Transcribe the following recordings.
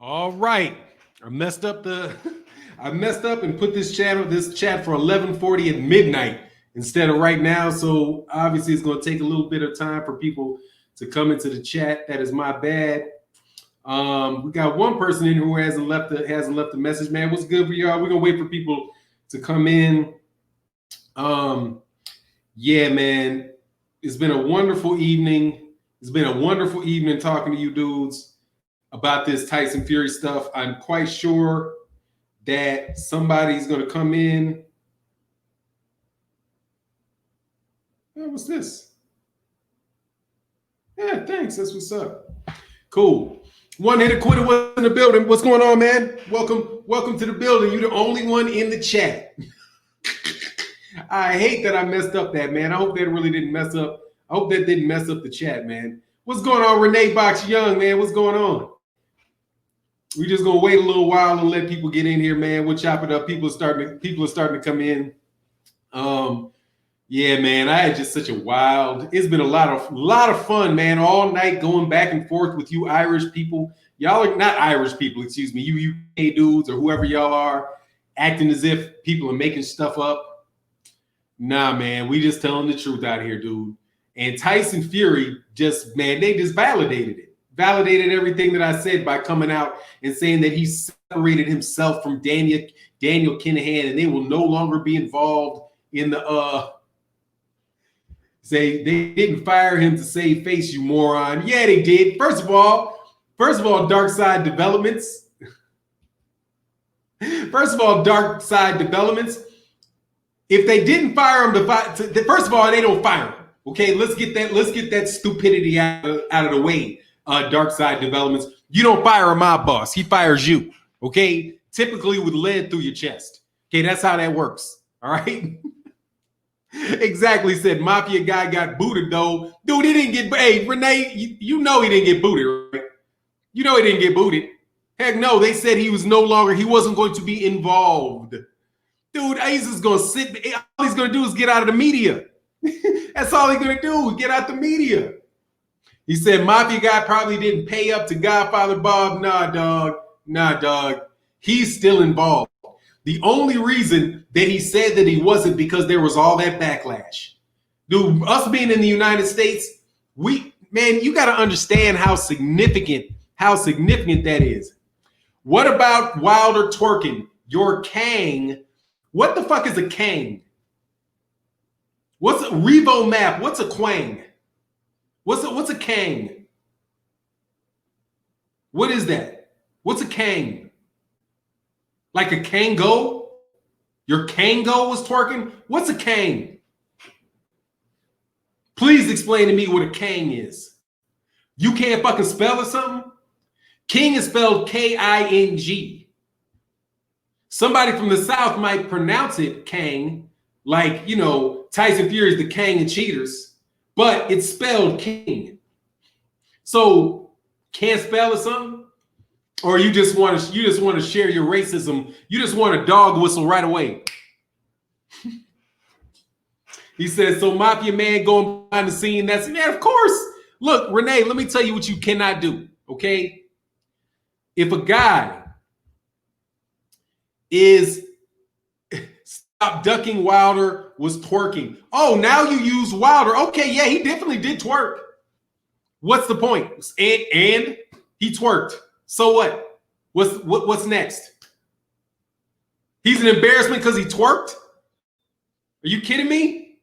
All right. I messed up and put this chat for 11:40 at midnight instead of right now. So obviously it's going to take a little bit of time for people to come into the chat. That is my bad. We got one person in here who hasn't left a message. Man, what's good for y'all? We're gonna wait for people to come in. Yeah, man. It's been a wonderful evening. It's been a wonderful evening talking to you dudes about this Tyson Fury stuff. I'm quite sure that somebody's going to come in. Oh, what's this? Yeah, thanks. That's what's up. Cool. One hitter quitter was in the building. What's going on, man? Welcome to the building. You're the only one in the chat. I hate that I messed up that, man. I hope that really didn't mess up. I hope that didn't mess up the chat, man. What's going on, Renee Box Young, man? What's going on? We just gonna wait a little while and let people get in here, man. We'll chop it up. People are starting to come in. Yeah, man. I had just such a wild. It's been a lot of fun, man. All night going back and forth with you Irish people. Y'all are not Irish people, excuse me. You UK dudes or whoever y'all are, acting as if people are making stuff up. Nah, man. We just telling the truth out here, dude. And Tyson Fury they just validated it. Validated everything that I said by coming out and saying that he separated himself from Daniel Kinahan and they will no longer be involved in the say they didn't fire him to save face, you moron. Yeah, they did. First of all, Dark Side Developments. If they didn't fire him first of all, they don't fire him. Okay, let's get that stupidity out of the way. Dark Side Developments. You don't fire a mob boss. He fires you. Okay? Typically with lead through your chest. Okay, that's how that works. All right? Exactly said Mafia guy got booted though. Dude, he didn't get hey, Renee, you know he didn't get booted, right? You know he didn't get booted. Heck no, they said he wasn't going to be involved. Dude, he's just gonna sit. All he's gonna do is get out of the media. That's all he's gonna do, get out the media. He said Mafia guy probably didn't pay up to Godfather Bob. Nah, dog. He's still involved. The only reason that he said that he wasn't because there was all that backlash. Dude, us being in the United States, you got to understand how significant that is. What about Wilder twerking? Your Kang. What the fuck is a Kang? What's a Revo map? What's a Quang? What's a Kang? What is that? What's a Kang? Like a Kango? Your Kango was twerking? What's a Kang? Please explain to me what a Kang is. You can't fucking spell it something? King is spelled K-I-N-G. Somebody from the South might pronounce it Kang, like, Tyson Fury is the Kang of cheaters. But it's spelled King. So can't spell it something? Or you just want to share your racism. You just want a dog whistle right away. He says, so Mafia man going behind the scene. That's man, of course. Look, Renee, let me tell you what you cannot do. Okay. If a guy is stop ducking Wilder was twerking. Oh, now you use Wilder. Okay, yeah, he definitely did twerk. What's the point? And he twerked. So what? What's next? He's an embarrassment because he twerked? Are you kidding me?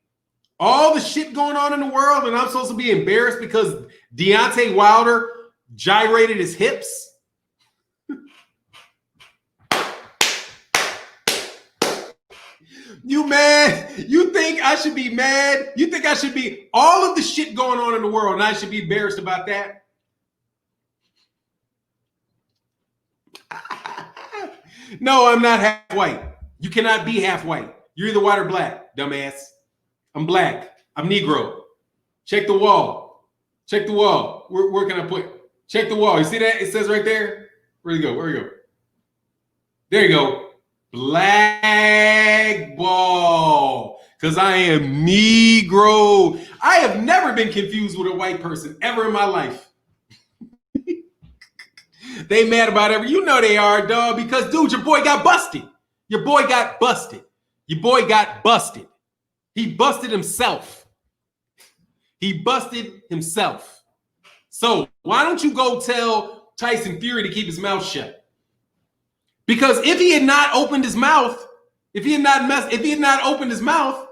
All the shit going on in the world and I'm supposed to be embarrassed because Deontay Wilder gyrated his hips? You mad? You think I should be mad? You think I should be all of the shit going on in the world and I should be embarrassed about that? No, I'm not half white. You cannot be half white. You're either white or black, dumbass. I'm black. I'm Negro. Check the wall. Check the wall. Where can I put? Check the wall. You see that? It says right there. Where you go? There you go. Black ball. Because I am Negro. I have never been confused with a white person ever in my life. They mad about every. You know they are, dog. Because dude, your boy got busted. Your boy got busted. Your boy got busted. He busted himself. He busted himself. So why don't you go tell Tyson Fury to keep his mouth shut? Because if he had not opened his mouth, if he had not opened his mouth,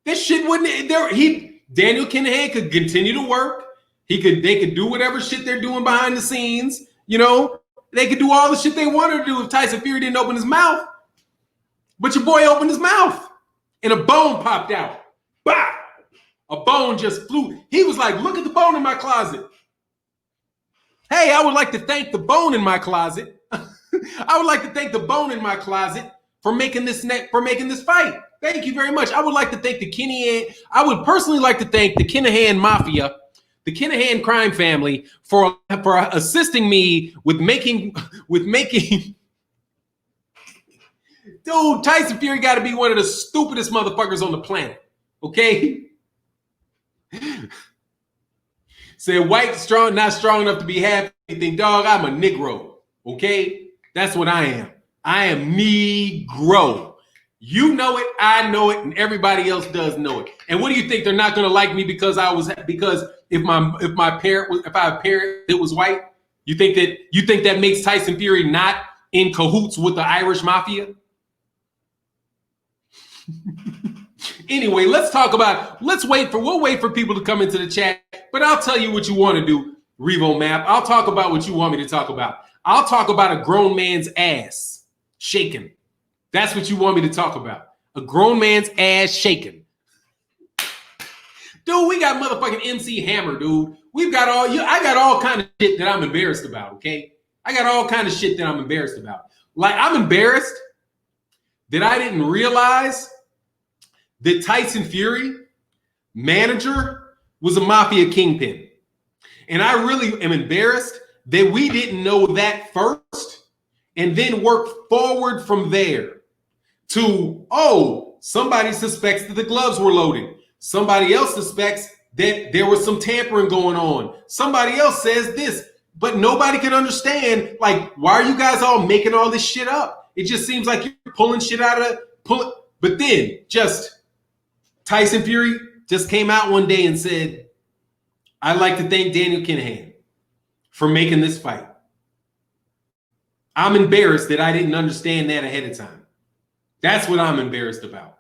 this shit wouldn't. Daniel Kinahan could continue to work. They could do whatever shit they're doing behind the scenes. You know, they could do all the shit they wanted to do if Tyson Fury didn't open his mouth. But your boy opened his mouth and a bone popped out. Bah! A bone just flew. He was like, look at the bone in my closet. Hey, I would like to thank the bone in my closet. I would like to thank the bone in my closet for making this fight. Thank you very much. I would like to thank I would personally like to thank the Kinahan Mafia, the Kinahan crime family for assisting me with making Dude, Tyson Fury got to be one of the stupidest motherfuckers on the planet. Okay? Said white strong, not strong enough to be half anything. Dog, I'm a Negro. Okay? That's what I am. I am Negro. You know it, I know it, and everybody else does know it. And what do you think? They're not gonna like me because if I have a parent that was white? You think that makes Tyson Fury not in cahoots with the Irish Mafia? Anyway, we'll wait for people to come into the chat, but I'll tell you what you want to do, Revo Map. I'll talk about what you want me to talk about. I'll talk about a grown man's ass shaking. That's what you want me to talk about. A grown man's ass shaking. Dude, we got motherfucking MC Hammer, dude. I got all kind of shit that I'm embarrassed about, okay? I got all kind of shit that I'm embarrassed about. Like, I'm embarrassed that I didn't realize that Tyson Fury, manager, was a Mafia Kingpin. And I really am embarrassed that we didn't know that first and then work forward from there to, somebody suspects that the gloves were loaded. Somebody else suspects that there was some tampering going on. Somebody else says this, but nobody can understand, like, why are you guys all making all this shit up? It just seems like you're pulling shit but then Tyson Fury just came out one day and said, I'd like to thank Daniel Kinahan for making this fight. I'm embarrassed that I didn't understand that ahead of time. That's what I'm embarrassed about.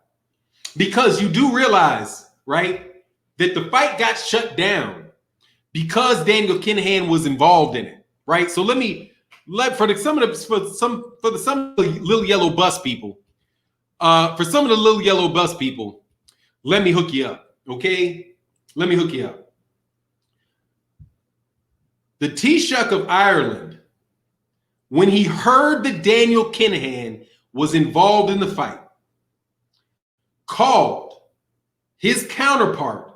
Because you do realize, right, that the fight got shut down because Daniel Kinahan was involved in it, right? So for some of the little yellow bus people, let me hook you up, okay? Let me hook you up. The Taoiseach of Ireland, when he heard that Daniel Kinahan was involved in the fight, called his counterpart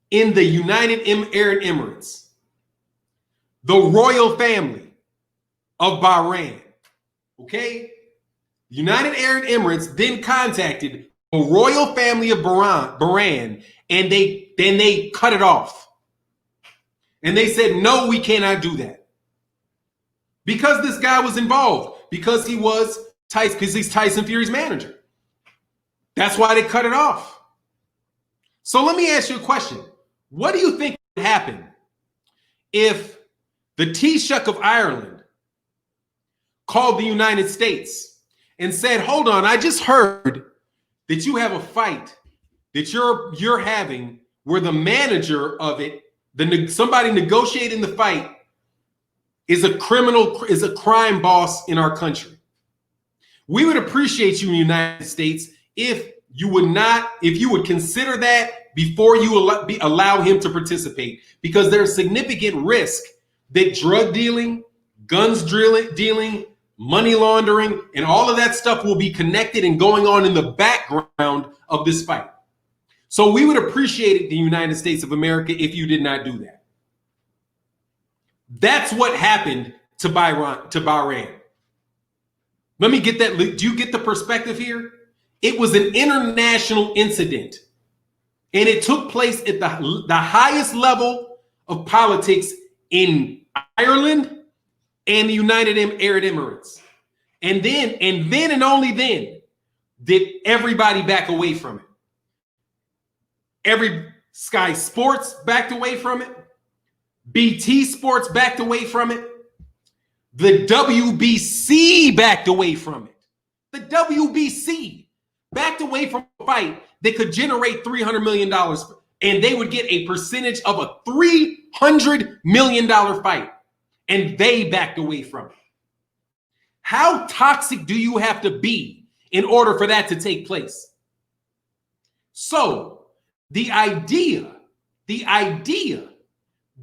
in the United Arab Emirates, the royal family of Bahrain, okay? United Arab Emirates then contacted the royal family of Bahrain, and they cut it off. And they said, no, we cannot do that. Because this guy was involved, because he's Tyson Fury's manager. That's why they cut it off. So let me ask you a question. What do you think would happen if the Taoiseach of Ireland called the United States and said, hold on, I just heard that you have a fight that you're having where the manager of it, somebody negotiating the fight, is a crime boss in our country. We would appreciate you in the United States if you would consider that before you allow him to participate, because there's significant risk that drug dealing, guns dealing, money laundering, and all of that stuff will be connected and going on in the background of this fight. So we would appreciate it, the United States of America, if you did not do that. That's what happened to Bahrain. Let me get that. Do you get the perspective here? It was an international incident, and it took place at the highest level of politics in Ireland and the United Arab Emirates. And then and only then did everybody back away from it. Every Sky Sports backed away from it. BT Sports backed away from it. The WBC backed away from it. The WBC backed away from a fight that could generate $300 million, and they would get a percentage of a $300 million fight, and they backed away from it. How toxic do you have to be in order for that to take place? So the idea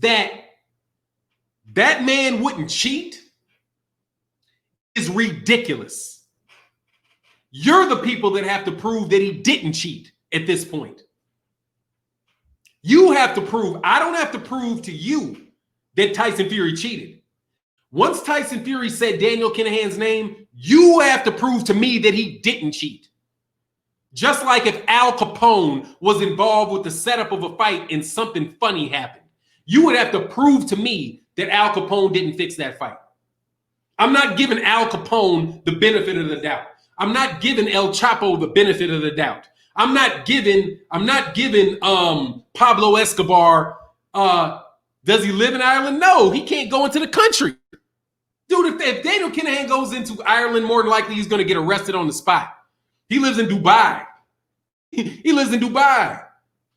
that that man wouldn't cheat is ridiculous. You're the people that have to prove that he didn't cheat at this point. You have to prove. I don't have to prove to you that Tyson Fury cheated. Once Tyson Fury said Daniel Kinahan's name, you have to prove to me that he didn't cheat. Just like if Al Capone was involved with the setup of a fight and something funny happened, you would have to prove to me that Al Capone didn't fix that fight. I'm not giving Al Capone the benefit of the doubt. I'm not giving El Chapo the benefit of the doubt. I'm not giving Pablo Escobar. Does he live in Ireland? No, he can't go into the country. Dude, if Daniel Kinahan goes into Ireland, more than likely he's going to get arrested on the spot. He lives in Dubai. He lives in Dubai.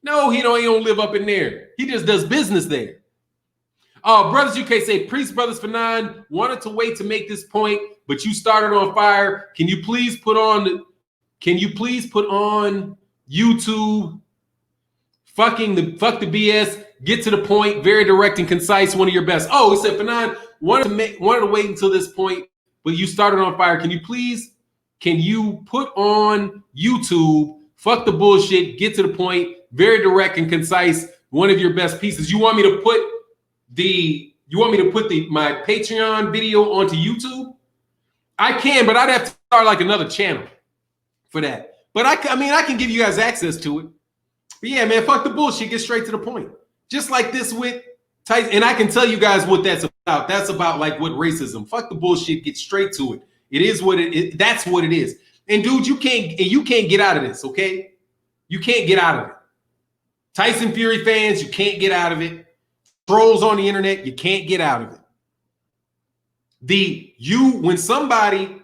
No, he don't live up in there. He just does business there. Brothers UK say, Priest Brothers for 9 wanted to wait to make this point, but you started on fire. Can you please put on YouTube? Fuck the BS. Get to the point. Very direct and concise. One of your best. Oh, he said for 9 wanted to wait until this point, but you started on fire. Can you put on YouTube? Fuck the bullshit. Get to the point. Very direct and concise. One of your best pieces. You want me to put my Patreon video onto YouTube? I can, but I'd have to start like another channel for that. But I can give you guys access to it. But yeah, man, fuck the bullshit. Get straight to the point. Just like this with Tyson. And I can tell you guys what that's about. That's about like what racism. Fuck the bullshit. Get straight to it. It is what it is. That's what it is. And dude, you can't get out of this, okay? You can't get out of it. Tyson Fury fans, you can't get out of it. Trolls on the internet, you can't get out of it. When somebody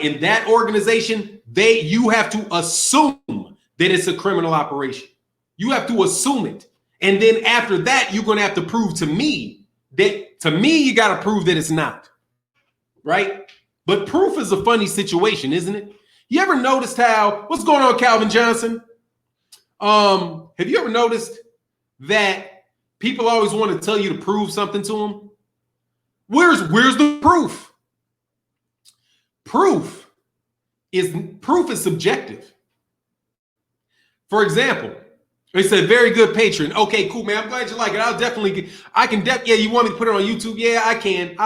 in that organization, you have to assume that it's a criminal operation. You have to assume it. And then after that, you're going to have to prove to me you got to prove that it's not. Right? But proof is a funny situation, isn't it? You ever noticed what's going on, Calvin Johnson? Have you ever noticed that people always want to tell you to prove something to them? Where's the proof? Proof is subjective. For example, they said very good patron. Okay, cool, man. I'm glad you like it. Yeah, you want me to put it on YouTube? Yeah, I can.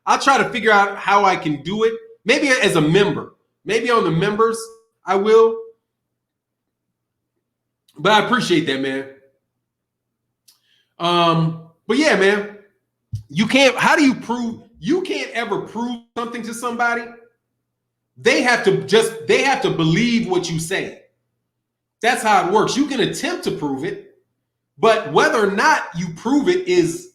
I'll try to figure out how I can do it. Maybe as a member. Maybe on the members, I will. But I appreciate that, man. But yeah, man, you can't ever prove something to somebody. They have to believe what you say. That's how it works. You can attempt to prove it, but whether or not you prove it is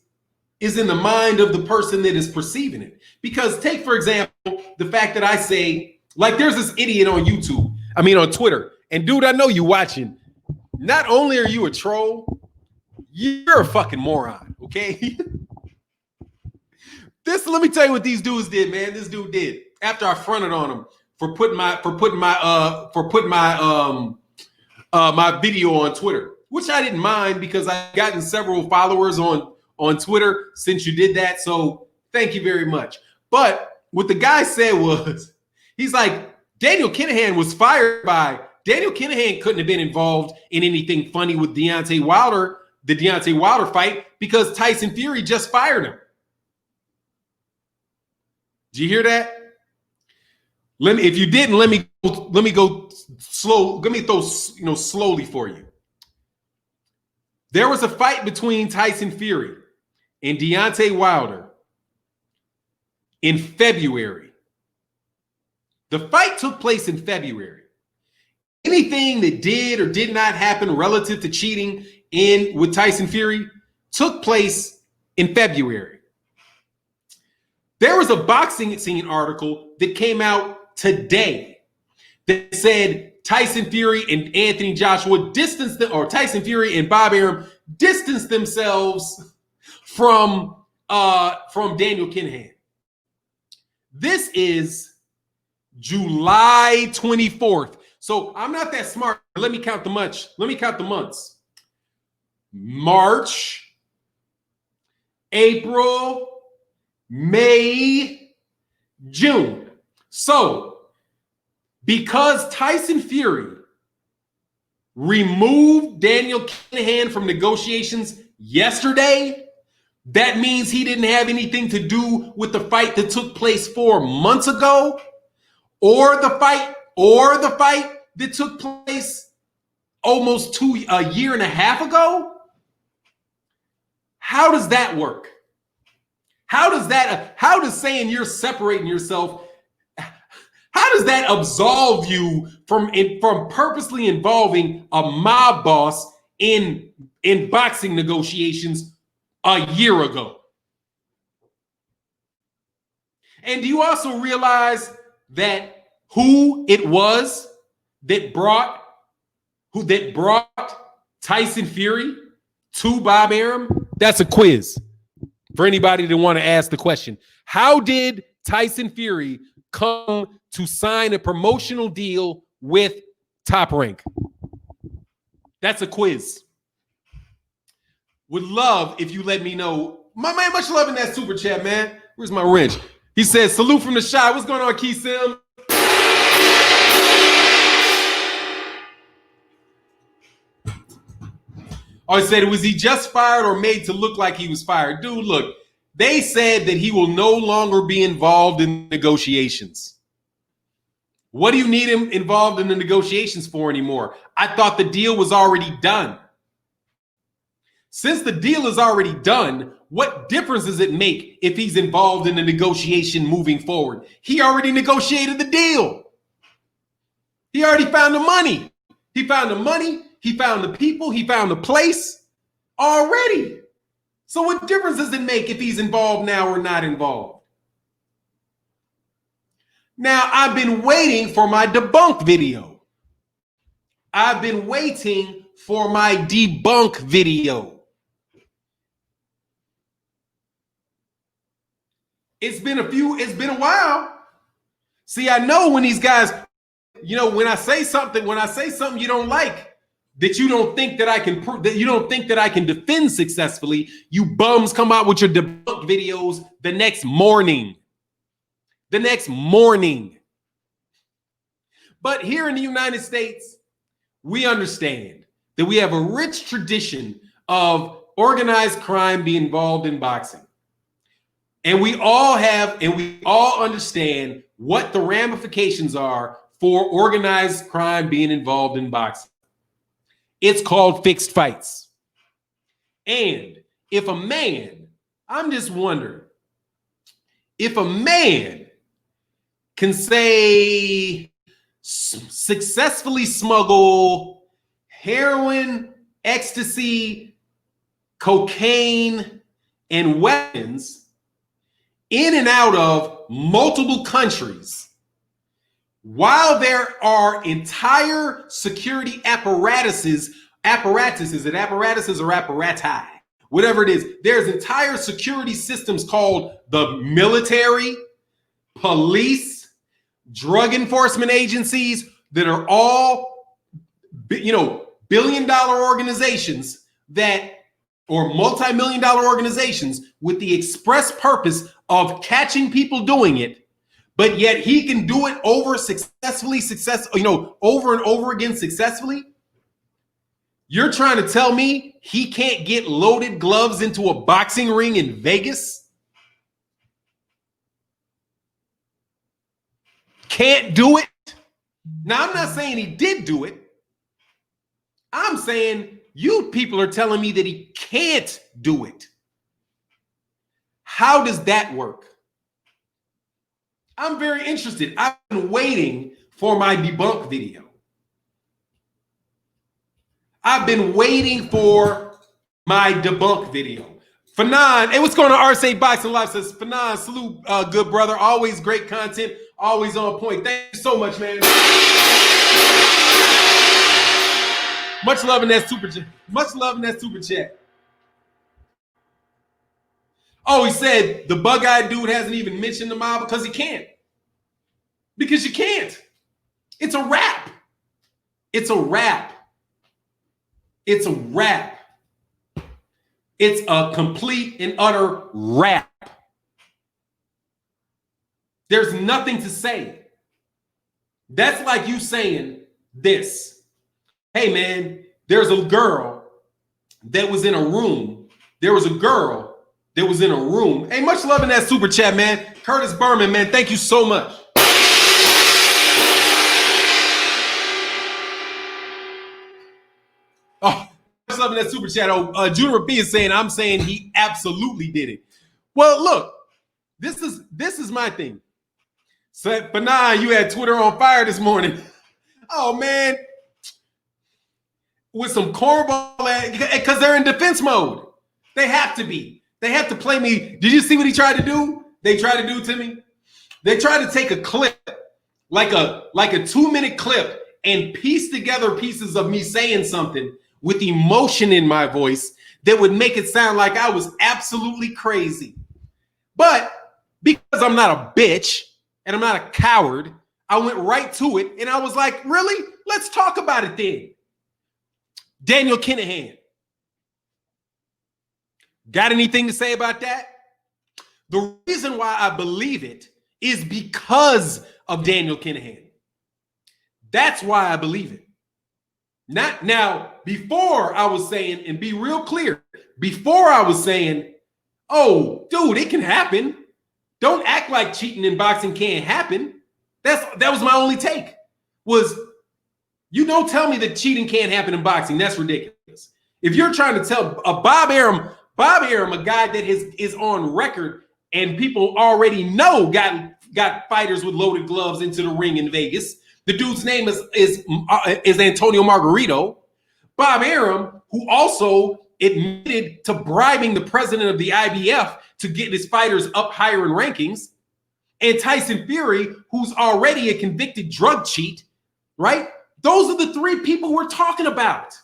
in the mind of the person that is perceiving it. Because take, for example, the fact that I say, like, there's this idiot on on Twitter, and dude, I know you watching. Not only are you a troll, you're a fucking moron, okay? Let me tell you what these dudes did, man. This dude did after I fronted on him for putting my video on Twitter, which I didn't mind because I've gotten several followers on Twitter since you did that. So thank you very much. But what the guy said was, he's like, Daniel Kinahan couldn't have been involved in anything funny with the Deontay Wilder fight because Tyson Fury just fired him. Did you hear that? If you didn't, let me go slow. Let me throw slowly for you. There was a fight between Tyson Fury and Deontay Wilder in February. The fight took place in February. Anything that did or did not happen relative to cheating with Tyson Fury took place in February. There was a boxing scene article that came out today that said Tyson Fury and Anthony Joshua distanced them, or Tyson Fury and Bob Arum distanced themselves from Daniel Kinahan. This is July 24th. So I'm not that smart. Let me count the months. March, April, May, June. So because Tyson Fury removed Daniel Kinahan from negotiations yesterday, that means he didn't have anything to do with the fight that took place 4 months ago, or the fight that took place almost a year and a half ago. How does that work? How does saying you're separating yourself, how does that absolve you from purposely involving a mob boss in boxing negotiations a year ago? And do you also realize that who it was that brought Tyson Fury to Bob Arum? That's a quiz for anybody that want to ask the question. How did Tyson Fury come to sign a promotional deal with Top Rank? That's a quiz. Would love if you let me know. My man, much love in that super chat, man. Where's my wrench? He says, salute from the shot. What's going on, Key Sim? Oh, he said, was he just fired or made to look like he was fired? Dude, look, they said that he will no longer be involved in negotiations. What do you need him involved in the negotiations for anymore? I thought the deal was already done. Since the deal is already done, what difference does it make if he's involved in the negotiation moving forward? He already negotiated the deal. He already found the money. He found the money. He found the people. He found the place already. So what difference does it make if he's involved now or not involved? Now, I've been waiting for my debunk video. I've been waiting for my debunk video. It's been a while. See, I know when these guys, when I say something you don't like, that you don't think that I can defend successfully, you bums come out with your debunk videos the next morning. But here in the United States, we understand that we have a rich tradition of organized crime being involved in boxing. And we all understand what the ramifications are for organized crime being involved in boxing. It's called fixed fights. And if a man, I'm just wondering, if a man can say successfully smuggle heroin, ecstasy, cocaine, and weapons in and out of multiple countries, while there are entire security apparatuses, is it apparatuses or apparati? Whatever it is, there's entire security systems called the military, police, drug enforcement agencies that are all, billion-dollar organizations or multi-million-dollar organizations with the express purpose of catching people doing it. But yet he can do it over and over again successfully. You're trying to tell me he can't get loaded gloves into a boxing ring in Vegas? Can't do it? Now, I'm not saying he did do it. I'm saying you people are telling me that he can't do it. How does that work? I'm very interested. I've been waiting for my debunk video. I've been waiting for my debunk video. Fanon, hey, what's going on? RSA Boxing Live says, Fanon, salute, good brother. Always great content, always on point. Thank you so much, man. Much love in that super chat. Much love in that super chat. Oh, he said the bug-eyed dude hasn't even mentioned the mob because he can't. Because you can't. It's a wrap. It's a wrap. It's a wrap. It's a complete and utter wrap. There's nothing to say. That's like you saying this. Hey, man, there's a girl that was in a room. There was a girl that was in a room. Hey, much love in that super chat, man. Curtis Berman, man, thank you so much. Oh, much love in that super chat. Oh, Junior B is saying, I'm saying he absolutely did it. Well, look, this is my thing. So, Fanon, you had Twitter on fire this morning. Oh, man. With some cornball, because they're in defense mode. They have to be. They have to play me. Did you see what he tried to do? They tried to do to me. They tried to take a clip, like a 2-minute clip, and piece together pieces of me saying something with emotion in my voice that would make it sound like I was absolutely crazy. But because I'm not a bitch and I'm not a coward, I went right to it and I was like, really? Let's talk about it then. Daniel Kinahan. Got anything to say about that? The reason why I believe it is because of Daniel Kinahan. That's why I believe it. Not now, before I was saying, and be real clear, before I was saying, oh, dude, it can happen. Don't act like cheating in boxing can't happen. That was my only take. Was you don't tell me that cheating can't happen in boxing. That's ridiculous. If you're trying to tell Bob Arum, a guy that is on record and people already know got fighters with loaded gloves into the ring in Vegas. The dude's name is Antonio Margarito. Bob Arum, who also admitted to bribing the president of the IBF to get his fighters up higher in rankings. And Tyson Fury, who's already a convicted drug cheat, right? Those are the three people we're talking about.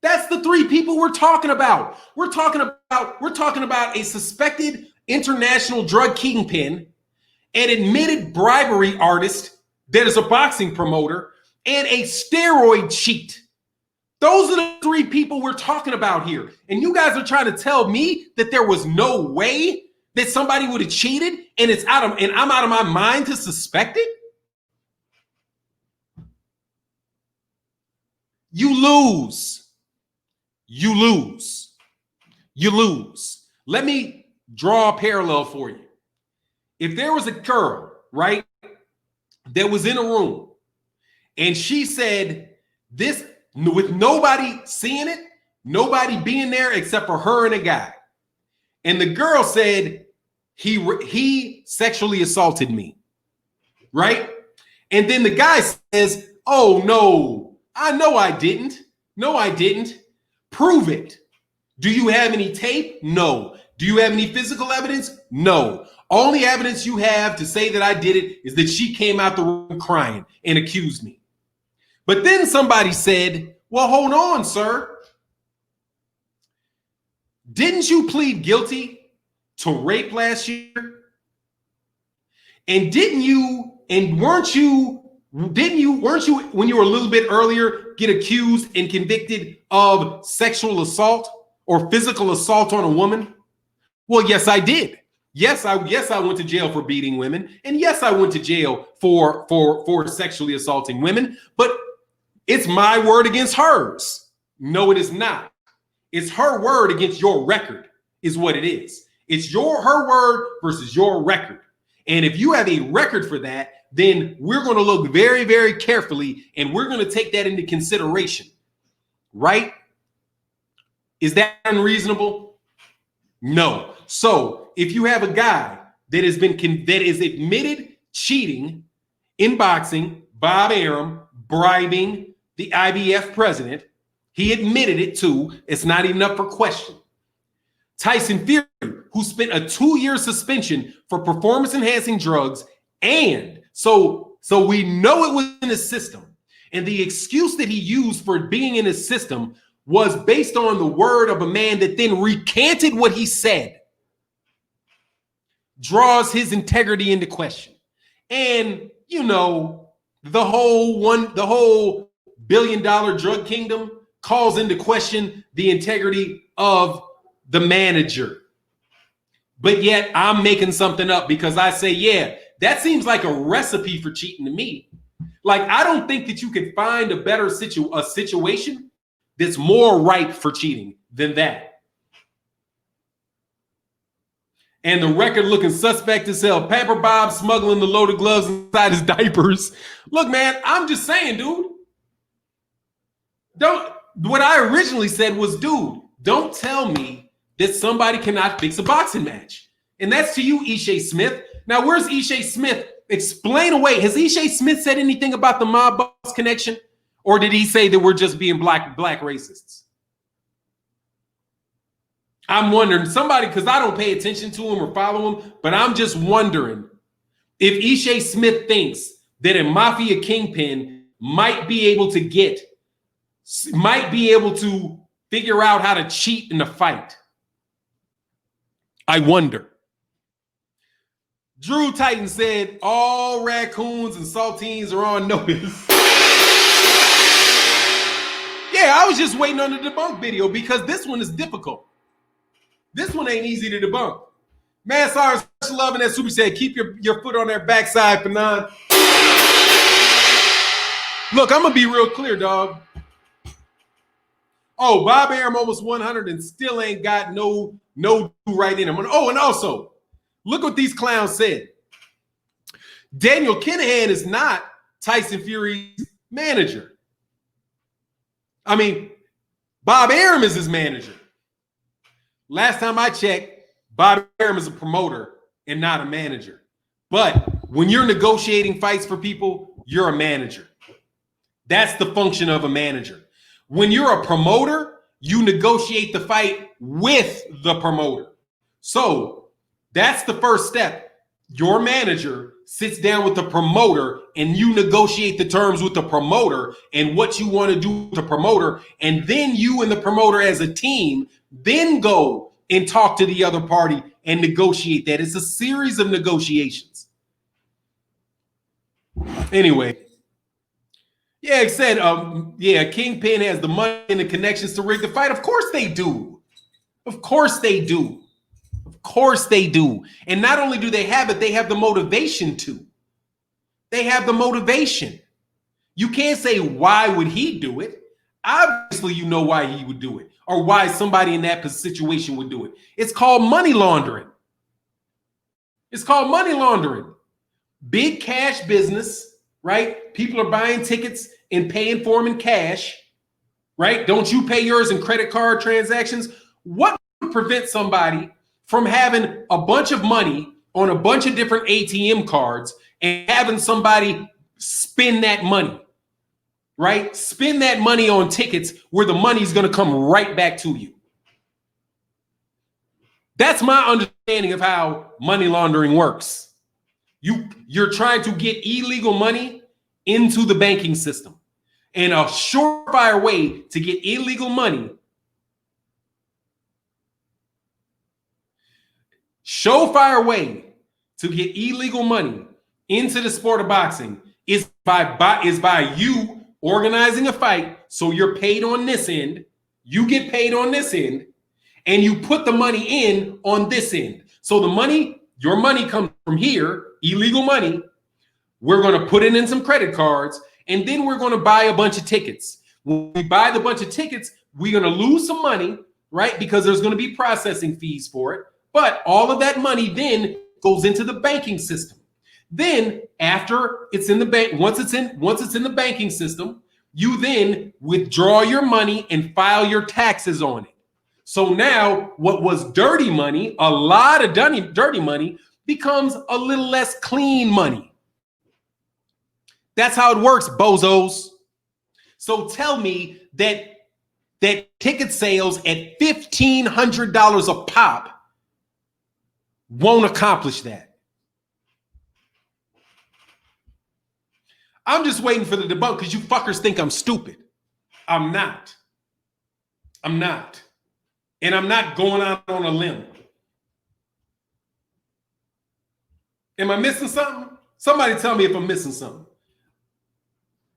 That's the three people we're talking about. We're talking about a suspected international drug kingpin, an admitted bribery artist that is a boxing promoter, and a steroid cheat. Those are the three people we're talking about here. And you guys are trying to tell me that there was no way that somebody would have cheated and I'm out of my mind to suspect it? You lose. You lose. You lose. Let me draw a parallel for you. If there was a girl, right, that was in a room and she said this with nobody seeing it, nobody being there except for her and a guy. And the girl said, he sexually assaulted me, right? And then the guy says, oh, no, I know I didn't. No, I didn't. Prove it. Do you have any tape? No. Do you have any physical evidence? No. Only evidence you have to say that I did it is that she came out the room crying and accused me. But then somebody said, well, hold on, sir. Didn't you plead guilty to rape last year? And weren't you, when you were a little bit earlier, get accused and convicted of sexual assault or physical assault on a woman? Well, yes, I did. Yes, I went to jail for beating women. And yes, I went to jail for sexually assaulting women, but it's my word against hers. No, it is not. It's her word against your record is what it is. It's her word versus your record. And if you have a record for that, then we're going to look very, very carefully and we're going to take that into consideration, right? Is that unreasonable? No. So if you have a guy that is admitted cheating in boxing, Bob Arum bribing the IBF president. He admitted it too. It's not even up for question. Tyson Fury, who spent a 2-year suspension for performance-enhancing drugs, and so we know it was in his system. And the excuse that he used for being in his system was based on the word of a man that then recanted what he said. Draws his integrity into question. And, you know, the whole billion-dollar drug kingdom calls into question the integrity of the manager. But yet I'm making something up because I say, yeah, that seems like a recipe for cheating to me. Like, I don't think that you can find a better situation that's more ripe for cheating than that. And the record looking suspect as hell. Pamper Bob smuggling the loaded gloves inside his diapers. Look, man, I'm just saying, dude. What I originally said was, dude, don't tell me that somebody cannot fix a boxing match. And that's to you, Ishe Smith. Now, where's Ishe Smith? Explain away. Has Ishe Smith said anything about the mob boss connection? Or did he say that we're just being black racists? I'm wondering, somebody, because I don't pay attention to him or follow him, but I'm just wondering if Ishe Smith thinks that a Mafia Kingpin might be able to figure out how to cheat in a fight. I wonder. Drew Titan said all raccoons and saltines are on notice. Yeah, I was just waiting on the debunk video because this one is difficult. This one ain't easy to debunk. Man, sorry, loving that super said, keep your foot on their backside, Kinahan. Look, I'm gonna be real clear, dog. Oh, Bob Arum almost 100 and still ain't got no right in him. Oh, and also, look what these clowns said. Daniel Kinahan is not Tyson Fury's manager. I mean, Bob Arum is his manager. Last time I checked, Bob Arum is a promoter and not a manager. But when you're negotiating fights for people, you're a manager. That's the function of a manager. When you're a promoter, you negotiate the fight with the promoter. So that's the first step. Your manager sits down with the promoter and you negotiate the terms with the promoter and what you want to do with the promoter. And then you and the promoter as a team then go and talk to the other party and negotiate that. It's a series of negotiations. Anyway. Yeah, it said, Kingpin has the money and the connections to rig the fight. Of course they do. Of course they do. Of course they do. And not only do they have it, they have the motivation to. They have the motivation. You can't say, why would he do it? Obviously, you know why he would do it or why somebody in that situation would do it. It's called money laundering. It's called money laundering. Big cash business. Right? People are buying tickets and paying for them in cash, right? Don't you pay yours in credit card transactions? What would prevent somebody from having a bunch of money on a bunch of different ATM cards and having somebody spend that money, right? Spend that money on tickets where the money's going to come right back to you. That's my understanding of how money laundering works. You're trying to get illegal money into the banking system. And a surefire way to get illegal money, into the sport of boxing is by you organizing a fight. So you're paid on this end, you get paid on this end, and you put the money in on this end. So your money comes from here, illegal money. We're going to put it in some credit cards, and then we're going to buy a bunch of tickets. When we buy the bunch of tickets, we're going to lose some money, right? Because there's going to be processing fees for it. But all of that money then goes into the banking system. Then after it's in the bank, once it's in the banking system, you then withdraw your money and file your taxes on it. So now what was dirty money, a lot of dirty money, becomes a little less clean money. That's how it works, bozos. So tell me that ticket sales at $1,500 a pop won't accomplish that. I'm just waiting for the debunk because you fuckers think I'm stupid. I'm not. I'm not. And I'm not going out on a limb. Am I missing something? Somebody tell me if I'm missing something.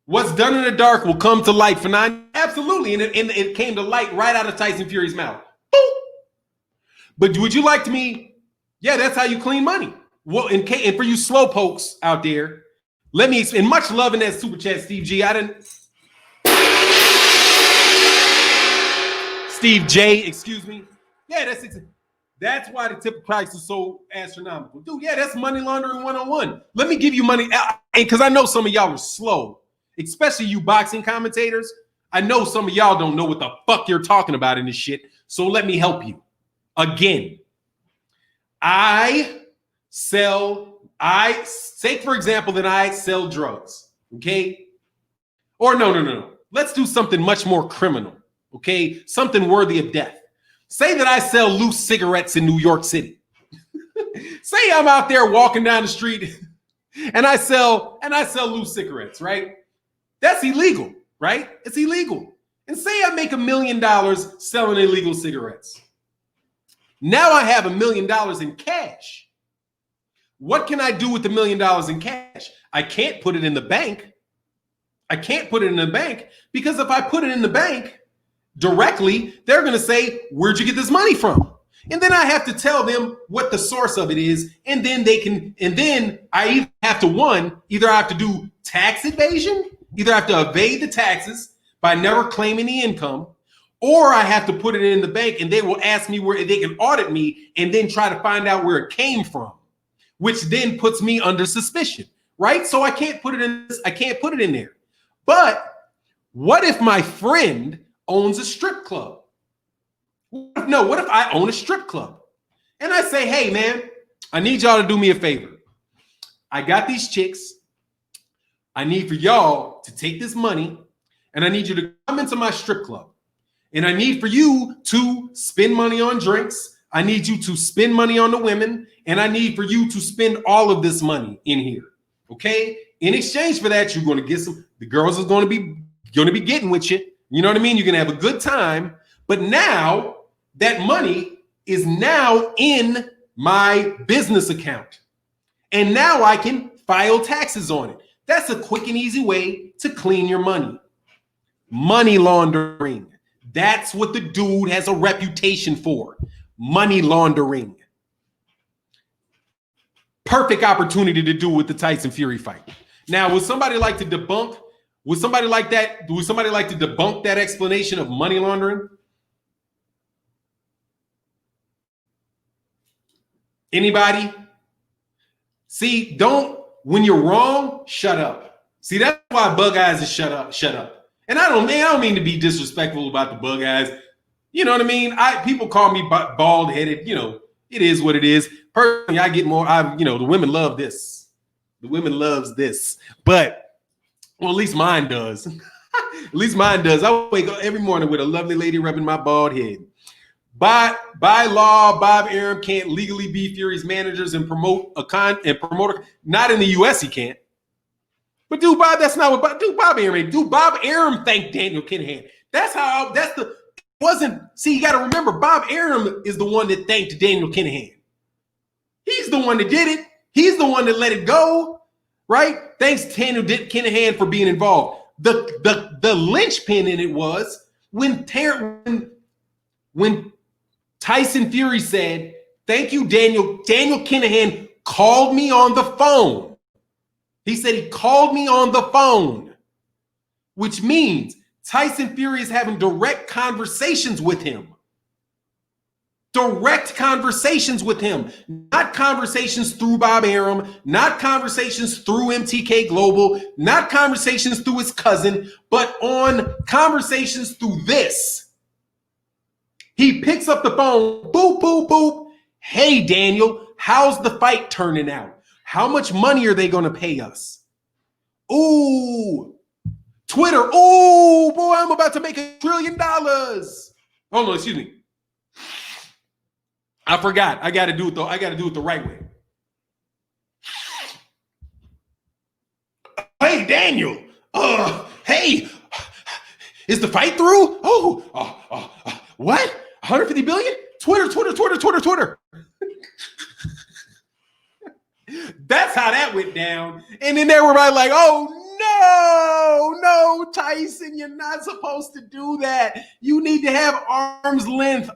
What's done in the dark will come to light for 9. Absolutely. And it came to light right out of Tyson Fury's mouth. Boop. But would you like to me? Yeah, that's how you clean money. Well, and for you slow pokes out there, let me, and much love in that super chat, Steve G. Steve J, excuse me. Yeah, that's why the tip price is so astronomical. Dude, yeah, that's money laundering 101. Let me give you money, because I know some of y'all are slow, especially you boxing commentators. I know some of y'all don't know what the fuck you're talking about in this shit, so let me help you. Again, I say, for example, that I sell drugs, okay? Or no. Let's do something much more criminal, okay? Something worthy of death. Say that I sell loose cigarettes in New York City. Say I'm out there walking down the street and I sell loose cigarettes, right? That's illegal, right? It's illegal. And say I make $1 million selling illegal cigarettes. Now I have $1 million in cash. What can I do with the $1 million in cash? I can't put it in the bank. Because if I put it in the bank directly, they're going to say, where'd you get this money from? And then I have to tell them what the source of it is. And then I either have to do tax evasion, either I have to evade the taxes by never claiming the income, or I have to put it in the bank and they will ask me where they can audit me and then try to find out where it came from, which then puts me under suspicion, right? So I can't put it in there. But what if my friend owns a strip club? What if I own a strip club? And I say, hey, man, I need y'all to do me a favor. I got these chicks. I need for y'all to take this money and I need you to come into my strip club. And I need for you to spend money on drinks. I need you to spend money on the women. And I need for you to spend all of this money in here. Okay? In exchange for that, you're going to get the girls is going to be getting with you. You know what I mean? You're going to have a good time. But now that money is now in my business account. And now I can file taxes on it. That's a quick and easy way to clean your money. Money laundering. That's what the dude has a reputation for. Money laundering. Perfect opportunity to do with the Tyson Fury fight. Now, would somebody like to debunk that explanation of money laundering? Anybody? See, when you're wrong, shut up. See, that's why Bug Eyes is shut up. And I don't mean to be disrespectful about the Bug Eyes. You know what I mean? People call me bald-headed. You know, it is what it is. Personally, I get more, the women love this. The women loves this. But, well, at least mine does. At least mine does. I wake up every morning with a lovely lady rubbing my bald head. By law, Bob Arum can't legally be Fury's managers and promote not in the U.S. he can't. But dude, Bob, that's not what Bob Arum. Dude, Bob Arum thanked Daniel Kinahan. You got to remember, Bob Arum is the one that thanked Daniel Kinahan. He's the one that did it. He's the one that let it go, right? Thanks Daniel Kinahan for being involved. The linchpin in it was when Tyson Fury said, thank you, Daniel. Daniel Kinahan called me on the phone. He said he called me on the phone, which means Tyson Fury is having direct conversations with him. Direct conversations with him. Not conversations through Bob Arum, not conversations through MTK Global, not conversations through his cousin, but on conversations through this. He picks up the phone, boop, boop, boop. Hey, Daniel, how's the fight turning out? How much money are they going to pay us? Ooh, Twitter. Ooh, boy, I'm about to make $1 trillion. Oh no, excuse me. I forgot. I got to do it though. I got to do it the right way. Hey, Daniel. Hey, is the fight through? What? 150 billion? Twitter. That's how that went down. And then they were like, oh, no, Tyson, you're not supposed to do that. You need to have arm's length.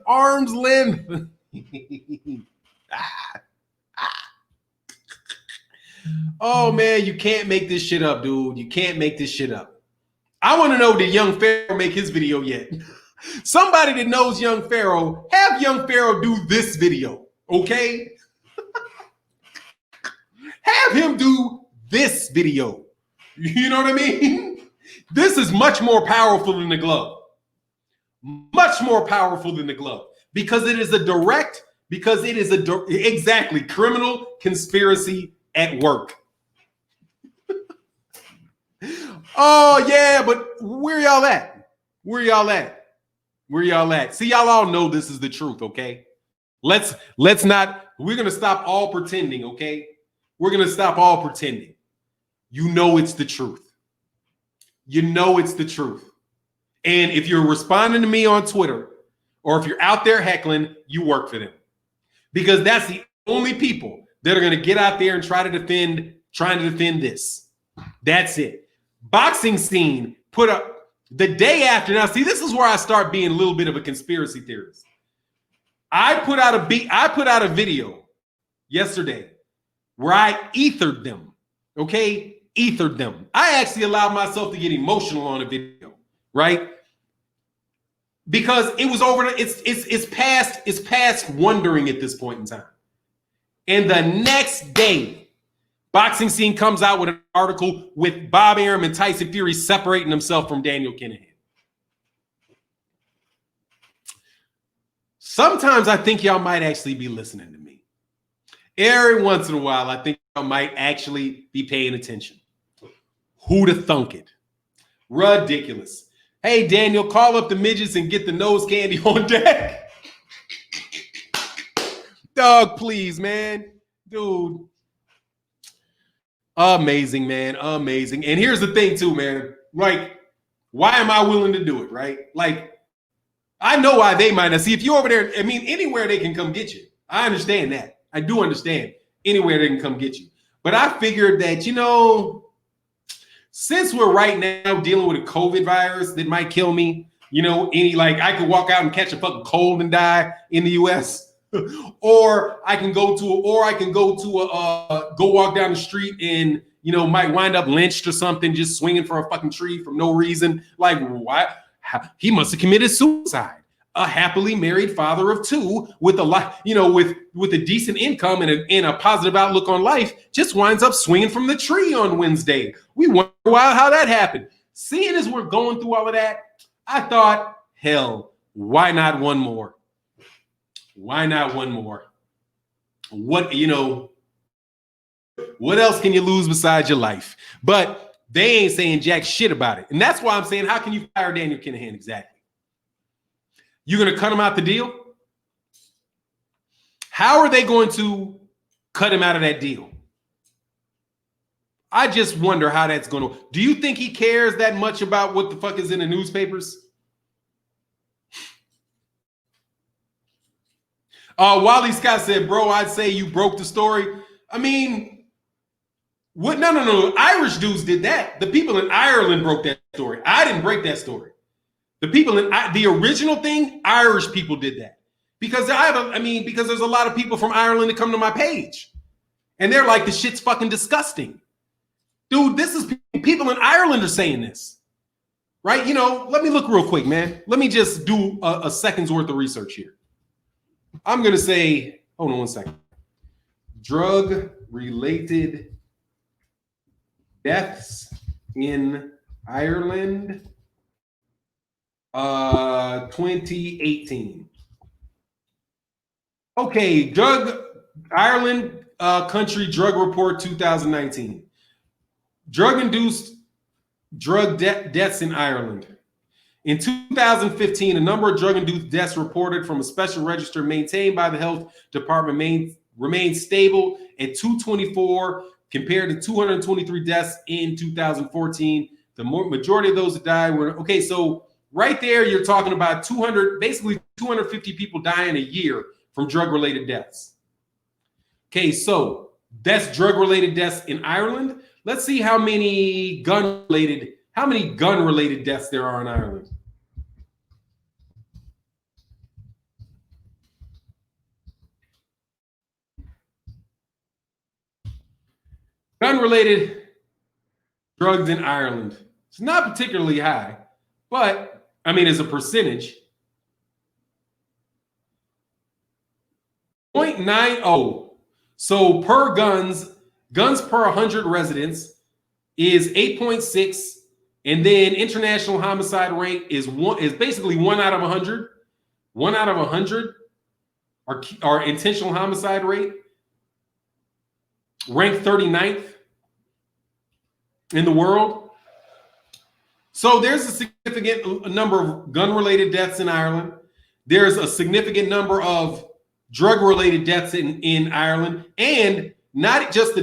Oh, man, you can't make this shit up, dude. You can't make this shit up. I want to know, did Young Pharaoh make his video yet? Somebody that knows Young Pharaoh, have Young Pharaoh do this video, okay? Have him do this video. You know what I mean? This is much more powerful than the glove. Much more powerful than the glove. Because it is exactly, criminal conspiracy at work. Oh, yeah, but where y'all at? Where y'all at? See, y'all all know this is the truth, okay? Let's not, we're going to stop all pretending, okay? We're going to stop all pretending. You know it's the truth. You know it's the truth. And if you're responding to me on Twitter, or if you're out there heckling, you work for them. Because that's the only people that are going to get out there and trying to defend this. That's it. Boxing scene put up the day after. Now, see, this is where I start being a little bit of a conspiracy theorist. I put out a video yesterday where I ethered them. Okay? Ethered them. I actually allowed myself to get emotional on a video, right? Because it was over. It's past wondering at this point in time. And the next day, Boxing Scene comes out with an article with Bob Arum and Tyson Fury separating himself from Daniel Kinahan. Sometimes I think y'all might actually be listening to me. Every once in a while, I think y'all might actually be paying attention. Who'da thunk it? Ridiculous. Hey, Daniel, call up the midgets and get the nose candy on deck. Dog, please, man. Dude. Amazing, man. Amazing. And here's the thing, too, man. Like, why am I willing to do it, right? Like, I know why they might not. See, if you're over there, I mean, anywhere they can come get you. I understand that. I do understand. Anywhere they can come get you. But I figured that, since we're right now dealing with a COVID virus that might kill me, I could walk out and catch a fucking cold and die in the US. Or I can go walk down the street and, might wind up lynched or something, just swinging for a fucking tree for no reason. Like, why? He must have committed suicide. A happily married father of two with a lot, with a decent income and a positive outlook on life, just winds up swinging from the tree on Wednesday. We wonder how that happened. Seeing as we're going through all of that, I thought, hell, why not one more? Why not one more? What else can you lose besides your life? But they ain't saying jack shit about it. And that's why I'm saying, how can you fire Daniel Kinahan exactly? You're going to cut him out the deal? How are they going to cut him out of that deal? I just wonder how that's going to... Do you think he cares that much about what the fuck is in the newspapers? Wally Scott said, bro, I'd say you broke the story. I mean, what? No. Irish dudes did that. The people in Ireland broke that story. I didn't break that story. The people in the original thing, Irish people did that. Because because there's a lot of people from Ireland that come to my page. And they're like, the shit's fucking disgusting. Dude, this is people in Ireland are saying this. Right? Let me look real quick, man. Let me just do a second's worth of research here. I'm going to say, hold on one second. Drug-related deaths in Ireland, 2018. Okay, Ireland country drug report 2019. Drug-induced deaths in Ireland. In 2015, a number of drug-induced deaths reported from a special register maintained by the health department remained stable at 224 compared to 223 deaths in 2014. The majority of those that died were okay. So right there, you're talking about 250 people dying a year from drug-related deaths. Okay, so that's drug-related deaths in Ireland. Let's see how many gun-related deaths there are in Ireland. Gun-related drugs in Ireland. It's not particularly high, but I mean, as a percentage, 0.90. So per guns per 100 residents is 8.6, and then international homicide rate is basically 1 out of 100. 1 out of 100 our intentional homicide rate, ranked 39th in the world. So there's a significant number of gun-related deaths in Ireland. There's a significant number of drug-related deaths in Ireland, and not just the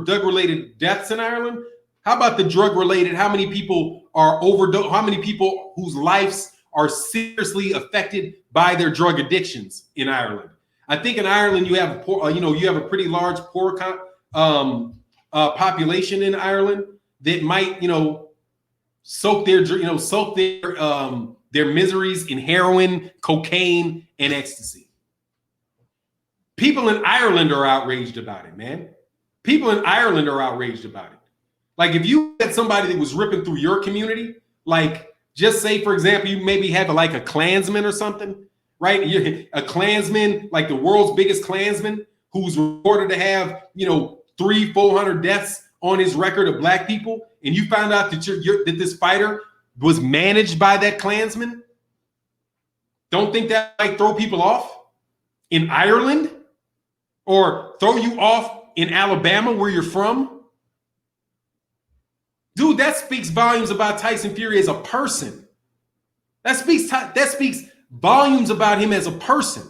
drug-related deaths in Ireland. How about the drug-related? How many people are overdose? How many people whose lives are seriously affected by their drug addictions in Ireland? I think in Ireland you have a pretty large poor population in Ireland that might soak their miseries in heroin, cocaine, and ecstasy. People in Ireland are outraged about it, man. People in Ireland are outraged about it. Like if you had somebody that was ripping through your community, like just say, for example, you maybe have like a Klansman or something, right? A Klansman, like the world's biggest Klansman, who's reported to have, 300-400 deaths on his record of black people, and you found out that that this fighter was managed by that Klansman. Don't think that might throw people off in Ireland, or throw you off in Alabama where you're from? Dude, that speaks volumes about Tyson Fury as a person. That speaks volumes about him as a person.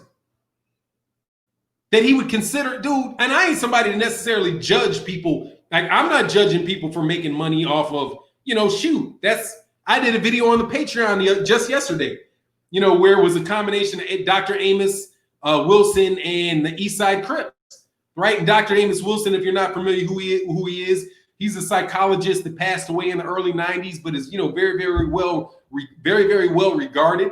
That he would consider, dude, and I ain't somebody to necessarily judge people. Like, I'm not judging people for making money off of, I did a video on the Patreon just yesterday, where it was a combination of Dr. Amos Wilson and the Eastside Crips, right? And Dr. Amos Wilson, if you're not familiar who he is, he's a psychologist that passed away in the early 90s, but is, very, very well regarded.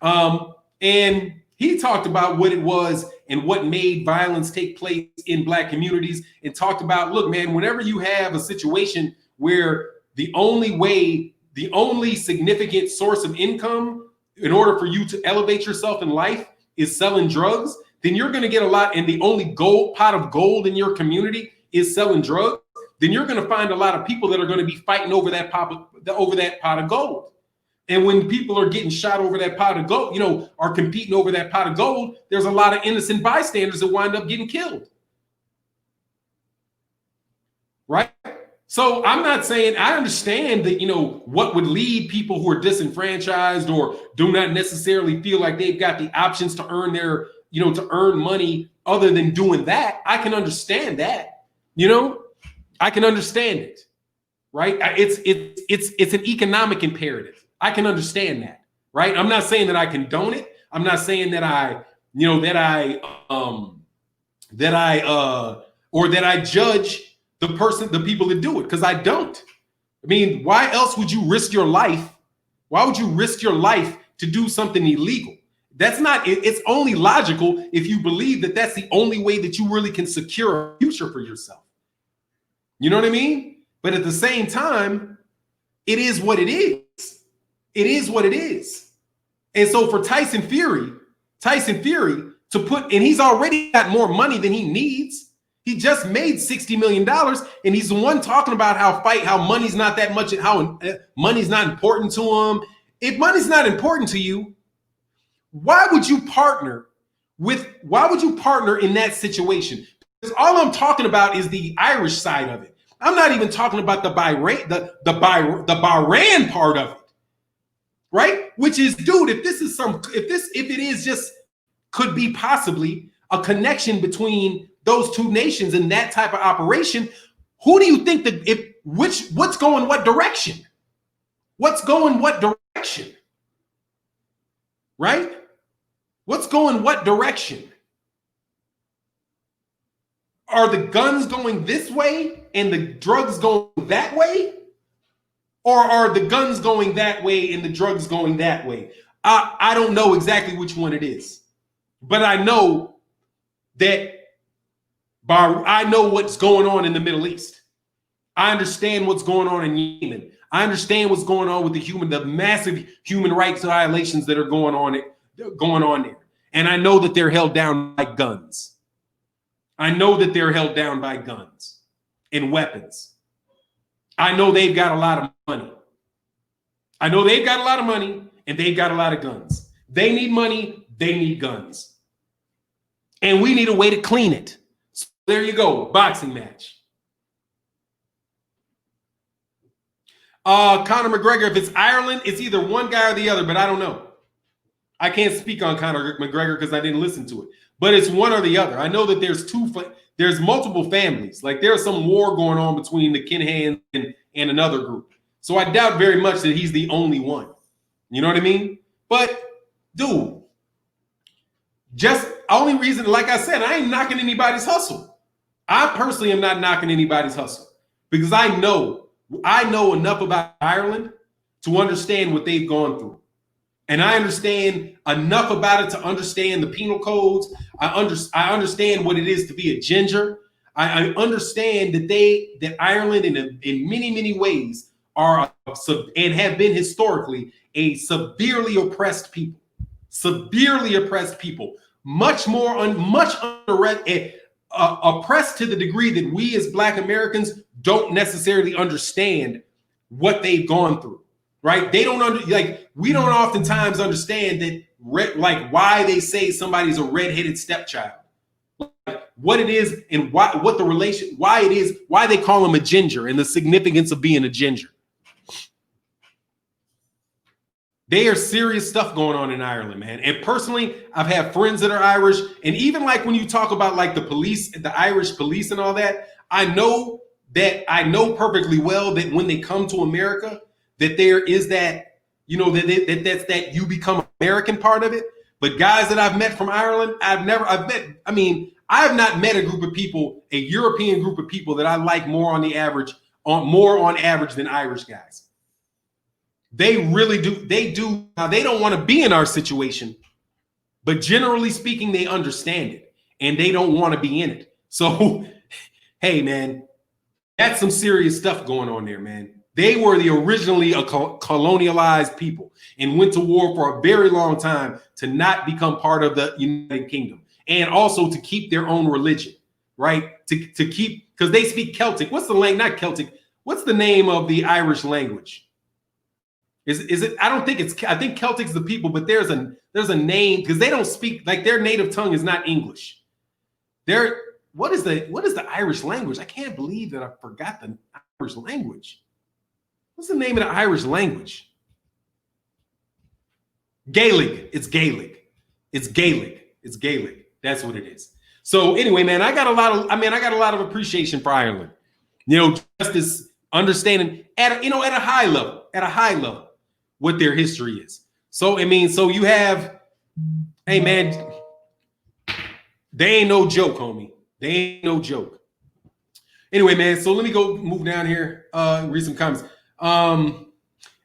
And he talked about what it was and what made violence take place in black communities, and talked about, look, man, whenever you have a situation where the only significant source of income in order for you to elevate yourself in life is selling drugs, then you're going to get a lot. And the only pot of gold in your community is selling drugs. Then you're going to find a lot of people that are going to be fighting over that pot of gold. And when people are getting shot over that pot of gold, are competing over that pot of gold, there's a lot of innocent bystanders that wind up getting killed. Right? So I'm not saying, I understand that, what would lead people who are disenfranchised or do not necessarily feel like they've got the options to earn to earn money other than doing that. I can understand that, I can understand it, right? It's an economic imperative. I can understand that, right? I'm not saying that I condone it. I'm not saying that I judge the people that do it, because I don't. I mean, why else would you risk your life? Why would you risk your life to do something illegal? It's only logical if you believe that that's the only way that you really can secure a future for yourself. You know what I mean? But at the same time, it is what it is. It is what it is. And so for Tyson Fury to put, and he's already got more money than he needs. He just made $60 million, and he's the one talking about how money's not that much, how money's not important to him. If money's not important to you, why would you partner why would you partner in that situation? Because all I'm talking about is the Irish side of it. I'm not even talking about the Bahrain part of it, right? Which is, dude, if it is just could be possibly a connection between those two nations in that type of operation, who do you think that what's going what direction? What's going what direction? Right? What's going what direction? Are the guns going this way and the drugs going that way? Or are the guns going that way and the drugs going that way? I don't know exactly which one it is. But I know that I know what's going on in the Middle East. I understand what's going on in Yemen. I understand what's going on with the massive human rights violations that are going on there. And I know that they're held down by guns. I know that they're held down by guns and weapons. I know they've got a lot of money. I know they've got a lot of money and they've got a lot of guns. They need money. They need guns. And we need a way to clean it. So there you go. Boxing match. Conor McGregor, if it's Ireland, it's either one guy or the other, but I don't know. I can't speak on Conor McGregor because I didn't listen to it. But it's one or the other. I know that there's multiple families. Like there's some war going on between the Kinahan and another group. So I doubt very much that he's the only one. You know what I mean? But, dude, just only reason, like I said, I ain't knocking anybody's hustle. I personally am not knocking anybody's hustle because I know enough about Ireland to understand what they've gone through. And I understand enough about it to understand the penal codes. I understand what it is to be a ginger. I understand that Ireland in many, many ways are and have been historically a severely oppressed people. Severely oppressed people. Much oppressed to the degree that we as Black Americans don't necessarily understand what they've gone through, right? They don't we don't oftentimes understand that why they say somebody's a redheaded stepchild, what it is and why they call them a ginger and the significance of being a ginger. There's serious stuff going on in Ireland, man. And personally, I've had friends that are Irish. And even like when you talk about like the police, the Irish police and all that, I know perfectly well that when they come to America, that there is that, that's that you become American part of it. But guys that I've met from Ireland, I have not met a group of people, a European group of people that I like more on average than Irish guys. They really do. They do. Now, they don't want to be in our situation, but generally speaking, they understand it and they don't want to be in it. So, hey, man, that's some serious stuff going on there, man. They were originally a colonialized people and went to war for a very long time to not become part of the United Kingdom and also to keep their own religion, right? To keep, because they speak Celtic. What's the language? Not Celtic. What's the name of the Irish language? Is it? I don't think it's. I think Celtic's the people, but there's a name because they don't speak like their native tongue is not English. What is the Irish language? I can't believe that I forgot the Irish language. What's the name of the Irish language? Gaelic. It's Gaelic. It's Gaelic. It's Gaelic. That's what it is. So anyway, man, I got a lot of appreciation for Ireland. Just this understanding at a high level. What their history is. So you have, hey man, they ain't no joke, homie. They ain't no joke. Anyway, man, so let me go move down here, read some comments. Arum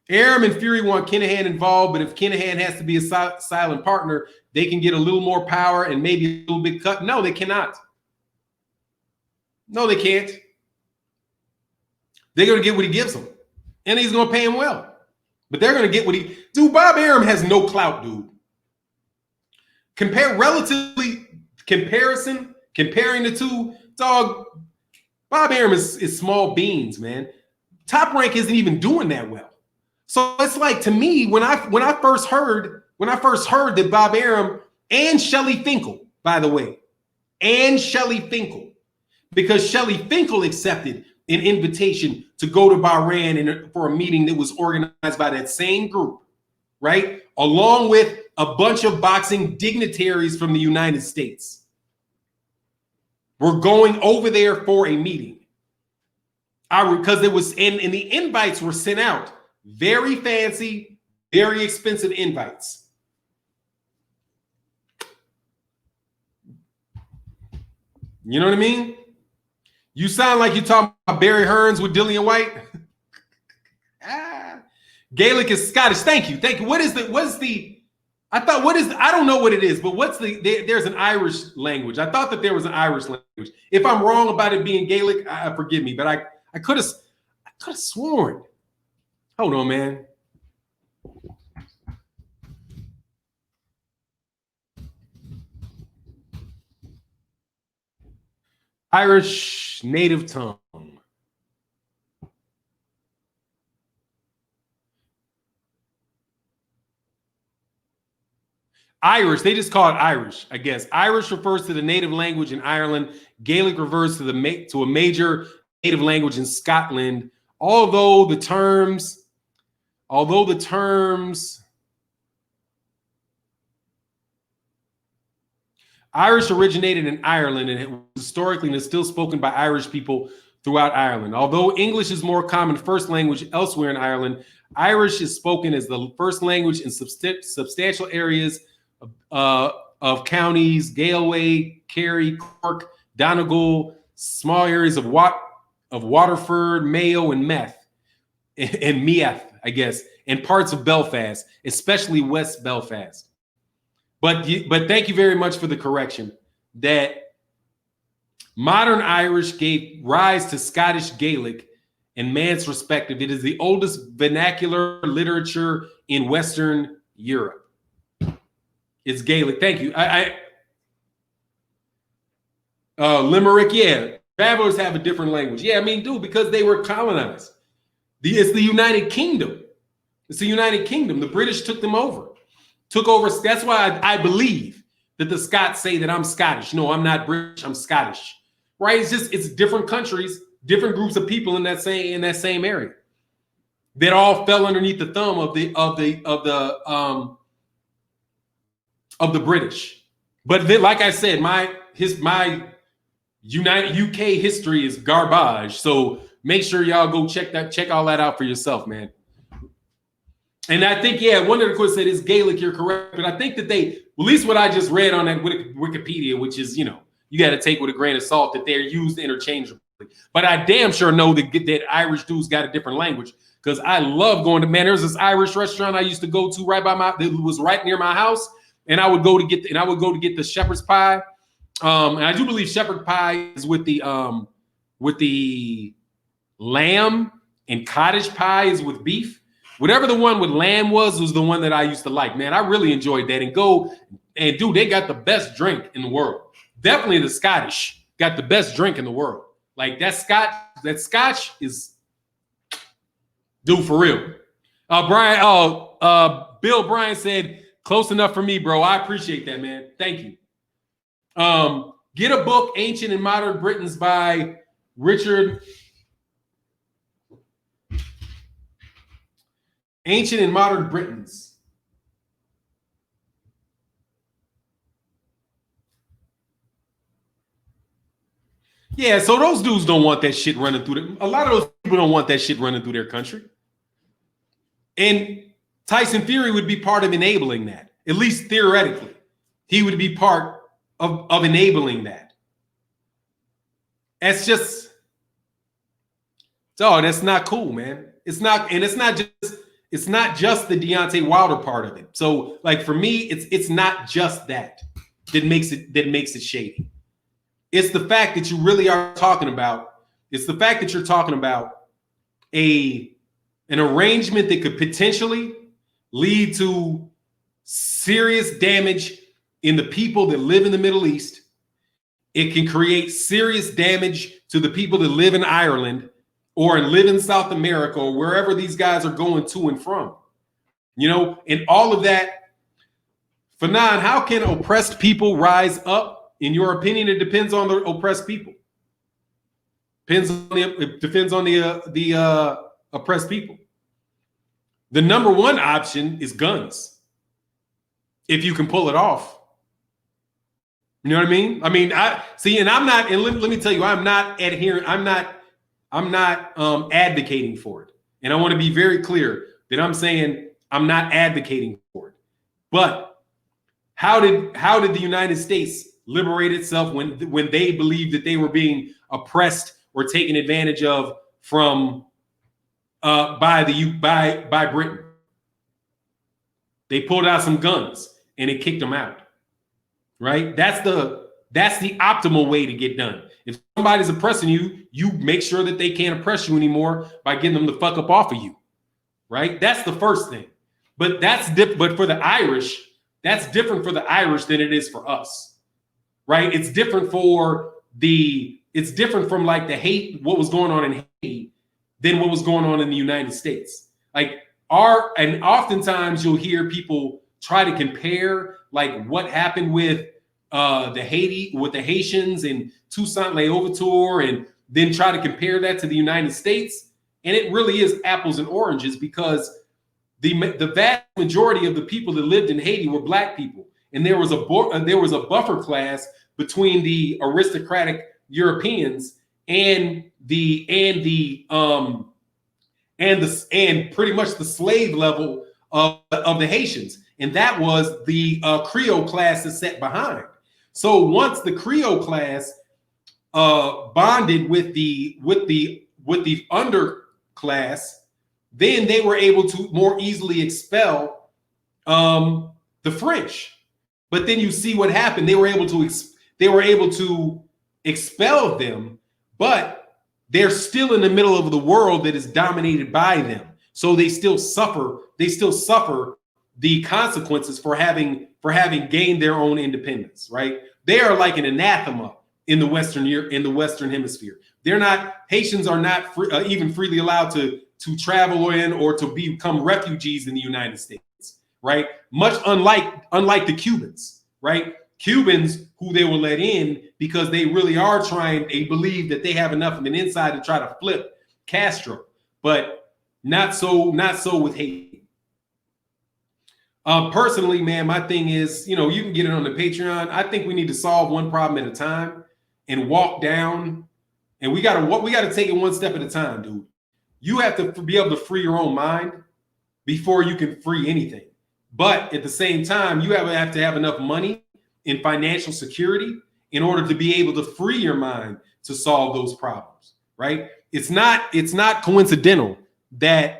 and Fury want Kinahan involved, but if Kinahan has to be a silent partner, they can get a little more power and maybe a little bit cut. No, they cannot. No, they can't. They're going to get what he gives them, and he's going to pay him well. But they're going to get what dude, Bob Arum has no clout, dude. Comparing the two, dog, Bob Arum is small beans, man. Top Rank isn't even doing that well. So it's like, to me, when I first heard that Bob Arum And Shelley Finkel, by the way. And Shelley Finkel. Because Shelley Finkel accepted an invitation to go to Bahrain for a meeting that was organized by that same group, right? Along with a bunch of boxing dignitaries from the United States. We're going over there for a meeting. Because it was, and the invites were sent out. Very fancy, very expensive invites. You know what I mean? You sound like you're talking about Barry Hearns with Dillian White. Gaelic is Scottish. Thank you. Thank you. I don't know what it is, but there's an Irish language. I thought that there was an Irish language. If I'm wrong about it being Gaelic, forgive me, but I could have sworn. Hold on, man. Irish native tongue. Irish, they just call it Irish, I guess. Irish refers to the native language in Ireland. Gaelic refers to a major native language in Scotland. Although the terms Irish originated in Ireland and it was historically and is still spoken by Irish people throughout Ireland. Although English is more common first language elsewhere in Ireland, Irish is spoken as the first language in substantial areas of counties, Galway, Kerry, Cork, Donegal, small areas of Waterford, Mayo, and Meath, I guess, and parts of Belfast, especially West Belfast. But thank you very much for the correction that modern Irish gave rise to Scottish Gaelic and Manx respective. It is the oldest vernacular literature in Western Europe. It's Gaelic. Thank you. Limerick, yeah. Travelers have a different language. Yeah, I mean, dude, because they were colonized. It's the United Kingdom. It's the United Kingdom. The British took them over. That's why I believe that the Scots say that I'm Scottish. No, I'm not British. I'm Scottish. Right? It's different countries, different groups of people in that same area that all fell underneath the thumb of the British. But then, like I said, my United UK history is garbage. So make sure y'all go check all that out for yourself, man. And I think, yeah, one of the quotes said is Gaelic, you're correct. But I think that at least what I just read on that Wikipedia, which is, you got to take with a grain of salt, that they're used interchangeably. But I damn sure know that Irish dudes got a different language, because I love going to, man, there's this Irish restaurant I used to go to that was right near my house. And I would go to get the shepherd's pie. And I do believe shepherd pie is with the lamb, and cottage pie is with beef. Whatever the one with lamb was the one that I used to like. Man, I really enjoyed that. And dude, they got the best drink in the world. Definitely the Scottish got the best drink in the world. Like that Scotch is, dude, for real. Bill Bryan said, close enough for me, bro. I appreciate that, man. Thank you. Get a book, Ancient and Modern Britons by Richard. Ancient and Modern Britons. Yeah, so those dudes don't want that shit running through a lot of those people don't want that shit running through their country. And Tyson Fury would be part of enabling that, at least theoretically. He would be part of enabling that. That's just, that's not cool, man. It's not just the Deontay Wilder part of it. So, like, for me, it's not just that makes it shady. It's the fact that you really are talking about. It's the fact that you're talking about an arrangement that could potentially lead to serious damage in the people that live in the Middle East. It can create serious damage to the people that live in Ireland or live in South America or wherever these guys are going to and from. And all of that Fanon, how can oppressed people rise up? In your opinion, it depends on the oppressed people. It depends on the oppressed people. The number one option is guns. If you can pull it off. You know what I mean? I mean, I see, and I'm not, and let me tell you, I'm not adhering, I'm not advocating for it. And I want to be very clear that I'm saying I'm not advocating for it. But how did the United States liberate itself when they believed that they were being oppressed or taken advantage of from by Britain? They pulled out some guns and it kicked them out. Right? That's the optimal way to get done. If somebody's oppressing you, you make sure that they can't oppress you anymore by getting them the fuck up off of you. Right? That's the first thing. But but for the Irish, that's different for the Irish than it is for us. Right? It's different from like the hate, what was going on in Haiti than what was going on in the United States. And oftentimes you'll hear people try to compare like what happened with the Haitians in Toussaint Louverture, and then try to compare that to the United States. And it really is apples and oranges, because the vast majority of the people that lived in Haiti were black people, and there was a buffer class between the aristocratic Europeans and pretty much the slave level of the Haitians. And that was the Creole class is set behind. So once the Creole class bonded with the underclass, then they were able to more easily expel the French. But then you see what happened. They were able to expel them, but they're still in the middle of the world that is dominated by them. So they still suffer. The consequences for having gained their own independence, right? They are like an anathema in the Western Hemisphere. Haitians are not even freely allowed to travel in or to become refugees in the United States, right? Much unlike the Cubans, right? Cubans, who they will let in because they really are they believe that they have enough of an inside to try to flip Castro, but not so with Haiti. Personally, man, my thing is, you can get it on the Patreon. I think we need to solve one problem at a time and walk down. And we gotta take it one step at a time, dude. You have to be able to free your own mind before you can free anything. But at the same time, you have to have enough money and financial security in order to be able to free your mind to solve those problems, right? It's not coincidental that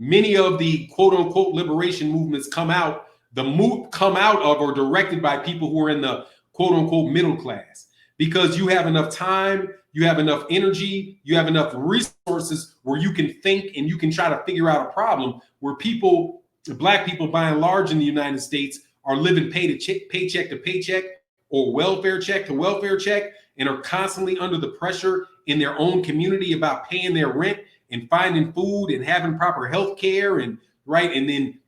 many of the quote unquote liberation movements come out of or directed by people who are in the quote unquote middle class, because you have enough time, you have enough energy, you have enough resources where you can think and you can try to figure out a problem, where black people by and large in the United States are living paycheck to paycheck or welfare check to welfare check, and are constantly under the pressure in their own community about paying their rent and finding food and having proper health care, and then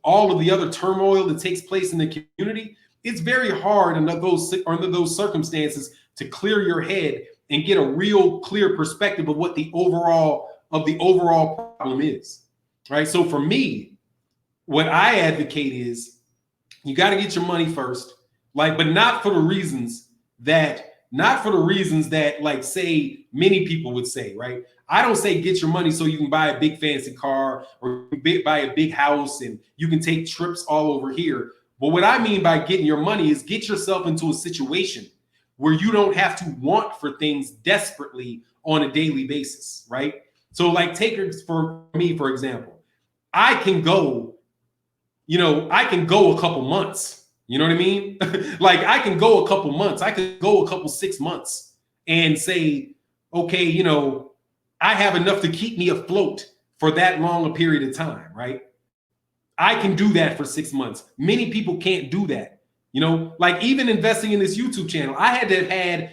all of the other turmoil that takes place in the community. It's very hard under those circumstances to clear your head and get a real clear perspective of what the overall problem is, right? So for me, what I advocate is you got to get your money first, but not for the reasons that like say many people would say, right? I don't say get your money so you can buy a big fancy car or buy a big house and you can take trips all over here. But what I mean by getting your money is get yourself into a situation where you don't have to want for things desperately on a daily basis, right? So like for me, for example, I can go a couple months. You know what I mean? Like I can go a couple months. I could go a couple 6 months and say, okay, I have enough to keep me afloat for that long a period of time, right? I can do that for 6 months. Many people can't do that. Like even investing in this YouTube channel, I had to have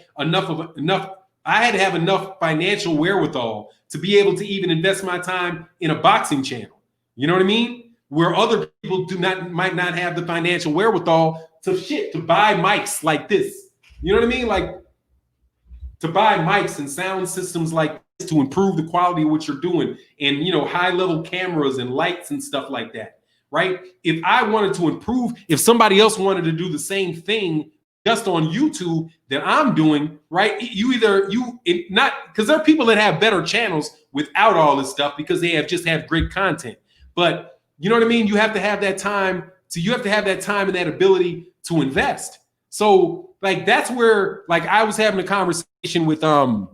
enough financial wherewithal to be able to even invest my time in a boxing channel. You know what I mean? where other people might not have the financial wherewithal to buy mics like this. You know what I mean? Like to buy mics and sound systems like this to improve the quality of what you're doing, and high level cameras and lights and stuff like that. Right? If I wanted to improve, if somebody else wanted to do the same thing just on YouTube that I'm doing, right? Not because there are people that have better channels without all this stuff because they just have great content. But you know what I mean? You have to have that time. So you have to have that time and that ability to invest. So like that's where like I was having a conversation with Santi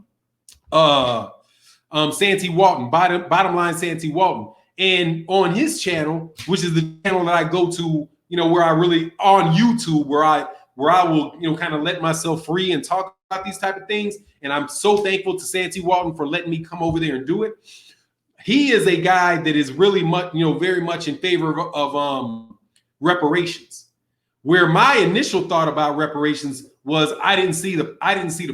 Walton, bottom line Santi Walton. And on his channel, which is the channel that I go to, where I really on YouTube, where I will, kind of let myself free and talk about these type of things. And I'm so thankful to Santi Walton for letting me come over there and do it. He is a guy that is really much, very much in favor of reparations. Where my initial thought about reparations was I didn't see the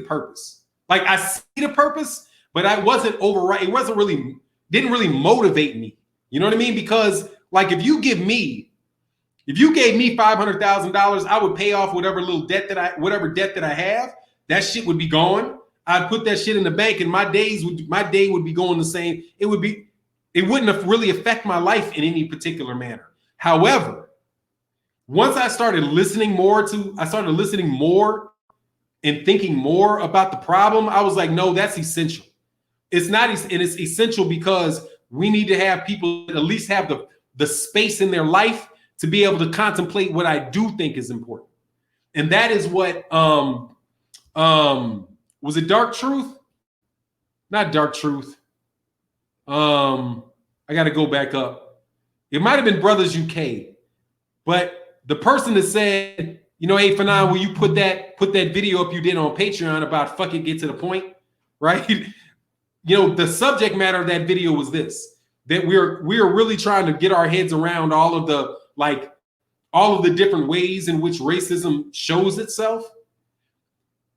purpose. Like I see the purpose, but I wasn't override. It didn't really motivate me. You know what I mean? Because like if you gave me $500,000, I would pay off whatever debt that I have. That shit would be gone. I'd put that shit in the bank, and my day would be going the same. It wouldn't have really affect my life in any particular manner. However, once I started listening more and thinking more about the problem, I was like, no, that's essential. It's not, and it's essential because we need to have people that at least have the space in their life to be able to contemplate what I do think is important. And that is what was it Dark Truth? Not Dark Truth. I gotta go back up. It might have been Brothers UK, but the person that said, hey Fanon, will you put that video up you did on Patreon about fuck it, get to the point, right? The subject matter of that video was this, that we're really trying to get our heads around all of the different ways in which racism shows itself.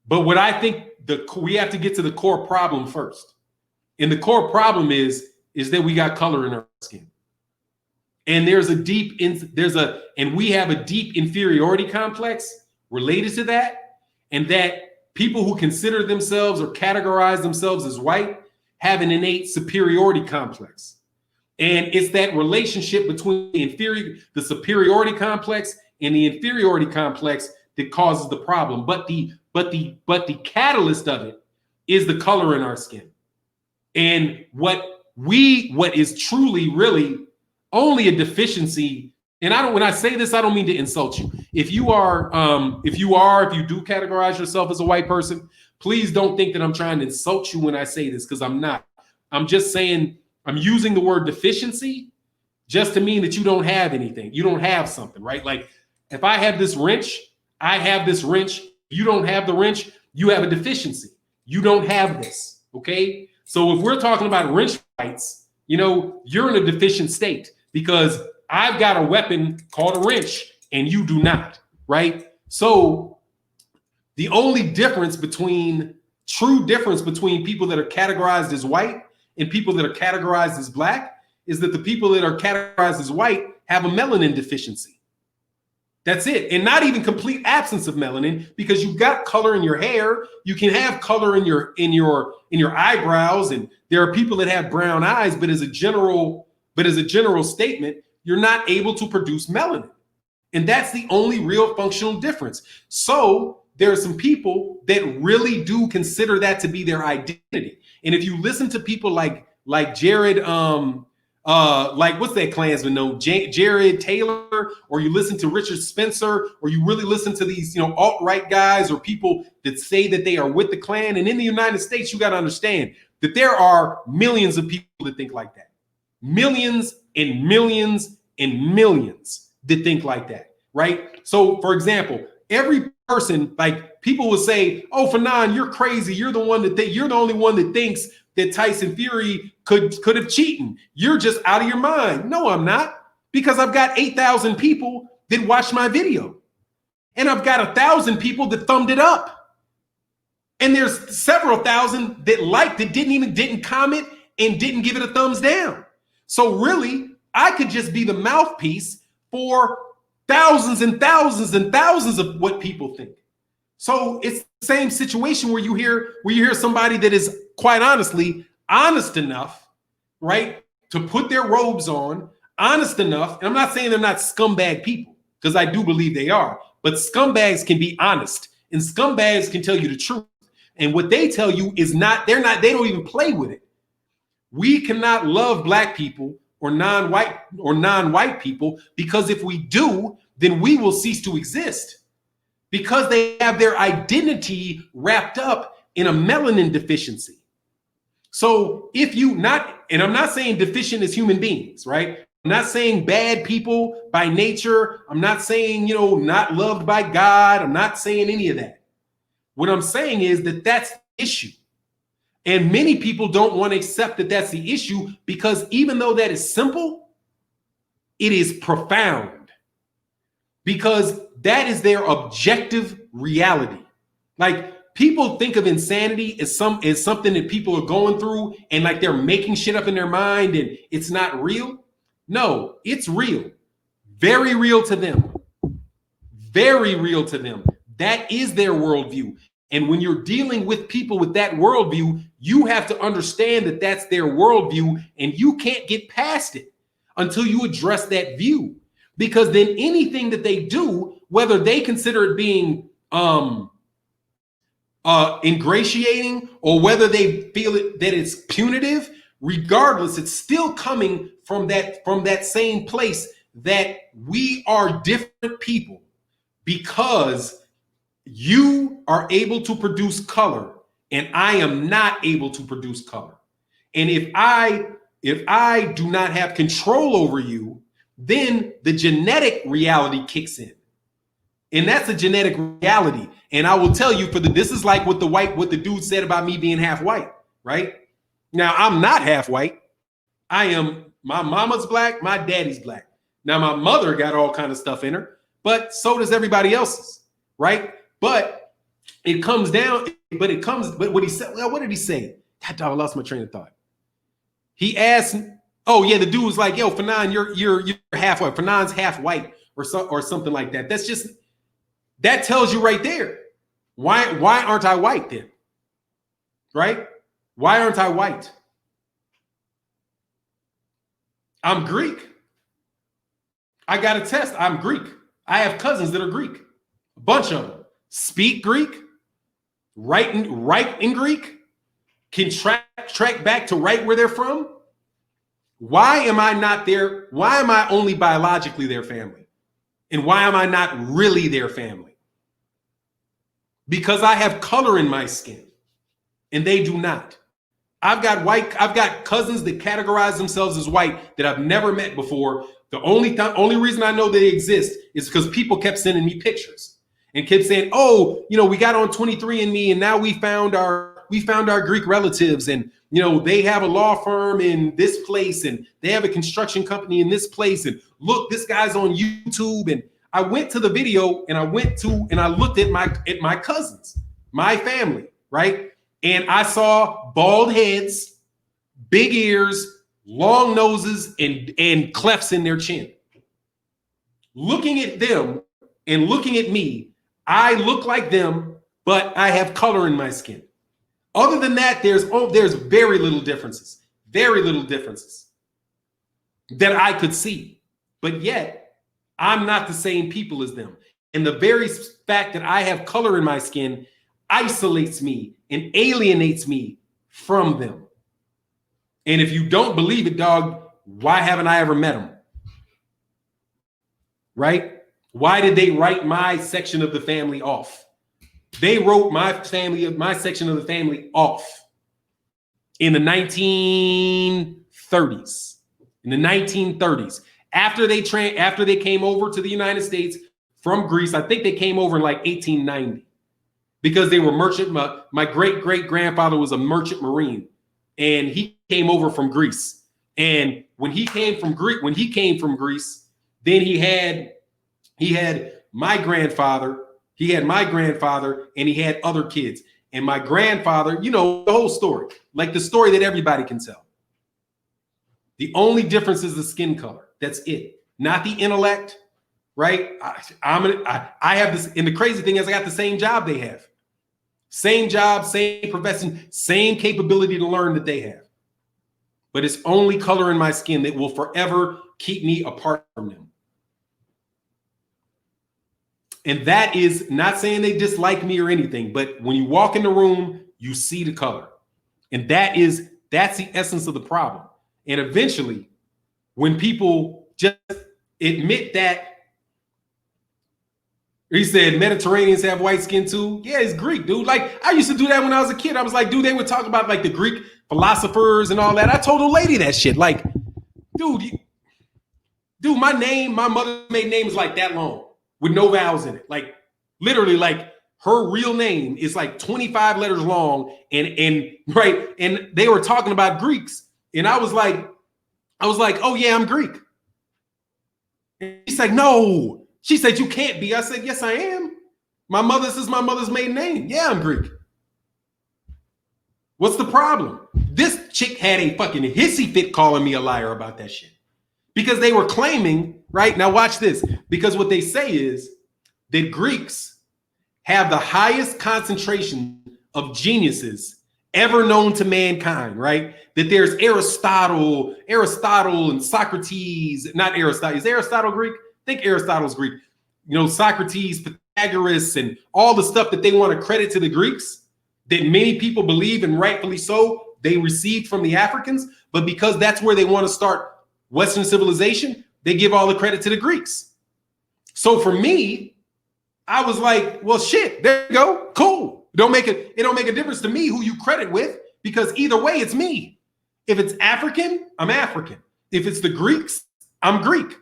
But what I think we have to get to the core problem first. And the core problem is that we got color in our skin. And we have a deep inferiority complex related to that. And that people who consider themselves or categorize themselves as white have an innate superiority complex. And it's that relationship between the superiority complex and the inferiority complex that causes the problem. But the catalyst of it is the color in our skin. And what is truly really only a deficiency. And when I say this, I don't mean to insult you. If you do categorize yourself as a white person, please don't think that I'm trying to insult you when I say this, because I'm not. I'm just saying I'm using the word deficiency just to mean that you don't have anything. You don't have something, right? Like if I have this wrench, I have this wrench. You don't have the wrench, you have a deficiency. You don't have this, okay? So if we're talking about wrench fights, you're in a deficient state because I've got a weapon called a wrench and you do not, right? So the only true difference between people that are categorized as white and people that are categorized as black is that the people that are categorized as white have a melanin deficiency. That's it. And not even complete absence of melanin, because you've got color in your hair. You can have color in your eyebrows. And there are people that have brown eyes, but as a general statement, you're not able to produce melanin. And that's the only real functional difference. So there are some people that really do consider that to be their identity. And if you listen to people like Jared, what's that Klansman known? Jared Taylor, or you listen to Richard Spencer, or you really listen to these, alt-right guys or people that say that they are with the Klan. And in the United States, you got to understand that there are millions of people that think like that. Millions and millions and millions that think like that, right? So, for example, every person, like people will say, "Oh, Fanon, you're crazy. You're the only one that thinks that Tyson Fury could have cheated. You're just out of your mind." No, I'm not, because I've got 8,000 people that watched my video, and I've got 1,000 people that thumbed it up, and there's several thousand that liked it, didn't comment, and didn't give it a thumbs down. So really, I could just be the mouthpiece for thousands and thousands and thousands of what people think. So it's the same situation where you hear somebody that is quite honestly honest enough, right, to put their robes on, honest enough. And I'm not saying they're not scumbag people, because I do believe they are, but scumbags can be honest, and scumbags can tell you the truth. And what they tell you is they don't even play with it. We cannot love black people or non-white people, because if we do, then we will cease to exist, because they have their identity wrapped up in a melanin deficiency. So if you and I'm not saying deficient as human beings, right? I'm not saying bad people by nature. I'm not saying, not loved by God. I'm not saying any of that. What I'm saying is that that's the issue. And many people don't want to accept that that's the issue, because even though that is simple, it is profound, because that is their objective reality. Like, people think of insanity as something that people are going through and like they're making shit up in their mind and it's not real. No, it's real. Very real to them. Very real to them. That is their worldview. And when you're dealing with people with that worldview, you have to understand that that's their worldview, and you can't get past it until you address that view. Because then anything that they do, whether they consider it being ingratiating or whether they feel that it's punitive, regardless, it's still coming from that same place that we are different people, because you are able to produce color and I am not able to produce color. And if I do not have control over you, then the genetic reality kicks in. And that's a genetic reality. And I will tell you, this is like what the dude said about me being half white, right? Now, I'm not half white. My mama's black, my daddy's black. Now, my mother got all kind of stuff in her, but so does everybody else's, right? But what he said, well, what did he say? God dog, I lost my train of thought. He asked, oh yeah, the dude was like, yo, Fanon, you're half white. Fanon's half white or something like that. That tells you right there. Why aren't I white then? Right? Why aren't I white? I'm Greek. I got a test. I'm Greek. I have cousins that are Greek. A bunch of them speak Greek, write in Greek, can track back to right where they're from. Why am I not there? Why am I only biologically their family? And why am I not really their family? Because I have color in my skin and they do not. I've got cousins that categorize themselves as white that I've never met before. The only reason I know they exist is because people kept sending me pictures and kept saying, oh, we got on 23andMe and now we found our Greek relatives, and they have a law firm in this place and they have a construction company in this place, and look, this guy's on YouTube. And I went to the video and I looked at my cousins, my family, right? And I saw bald heads, big ears, long noses, and clefts in their chin. Looking at them and looking at me, I look like them, but I have color in my skin. Other than that, there's very little differences that I could see. But yet, I'm not the same people as them. And the very fact that I have color in my skin isolates me and alienates me from them. And if you don't believe it, dog, why haven't I ever met them? Right? Why did they write my section of the family off? They wrote my section of the family off in the 1930s. In the 1930s, after they came over to the United States from Greece, I think they came over in like 1890 because they were merchant. My great-great-grandfather was a merchant marine, and he came over from Greece. And when he came from Greece, then he had my grandfather. He had my grandfather and he had other kids. And my grandfather, the whole story, like the story that everybody can tell. The only difference is the skin color. That's it. Not the intellect, right? I have this, and the crazy thing is I got the same job they have. Same job, same profession, same capability to learn that they have. But it's only color in my skin that will forever keep me apart from them. And that is not saying they dislike me or anything, but when you walk in the room, you see the color. And that's the essence of the problem. And eventually, when people just admit that, he said Mediterraneans have white skin too. Yeah, it's Greek, dude. Like, I used to do that when I was a kid. I was like, dude, they would talk about like the Greek philosophers and all that. I told a lady that shit. Like, dude, my mother's maiden name is like that long with no vowels in it. Like, literally, like her real name is like 25 letters long. And right. And they were talking about Greeks. And I was like, oh yeah, I'm Greek. And she's like, no. She said, you can't be. I said, yes, I am. This is my mother's maiden name. Yeah, I'm Greek. What's the problem? This chick had a fucking hissy fit calling me a liar about that shit. Because they were claiming, right? Now watch this. Because what they say is that Greeks have the highest concentration of geniuses ever known to mankind, right? That there's Aristotle and Socrates, not Aristotle. Is Aristotle Greek? I think Aristotle's Greek. You know, Socrates, Pythagoras, and all the stuff that they want to credit to the Greeks that many people believe, and rightfully so, they received from the Africans. But because that's where they want to start Western civilization, they give all the credit to the Greeks. So for me, I was like, well, shit, there you go. Cool. It don't make a difference to me who you credit with, because either way, it's me. If it's African, I'm African. If it's the Greeks, I'm Greek.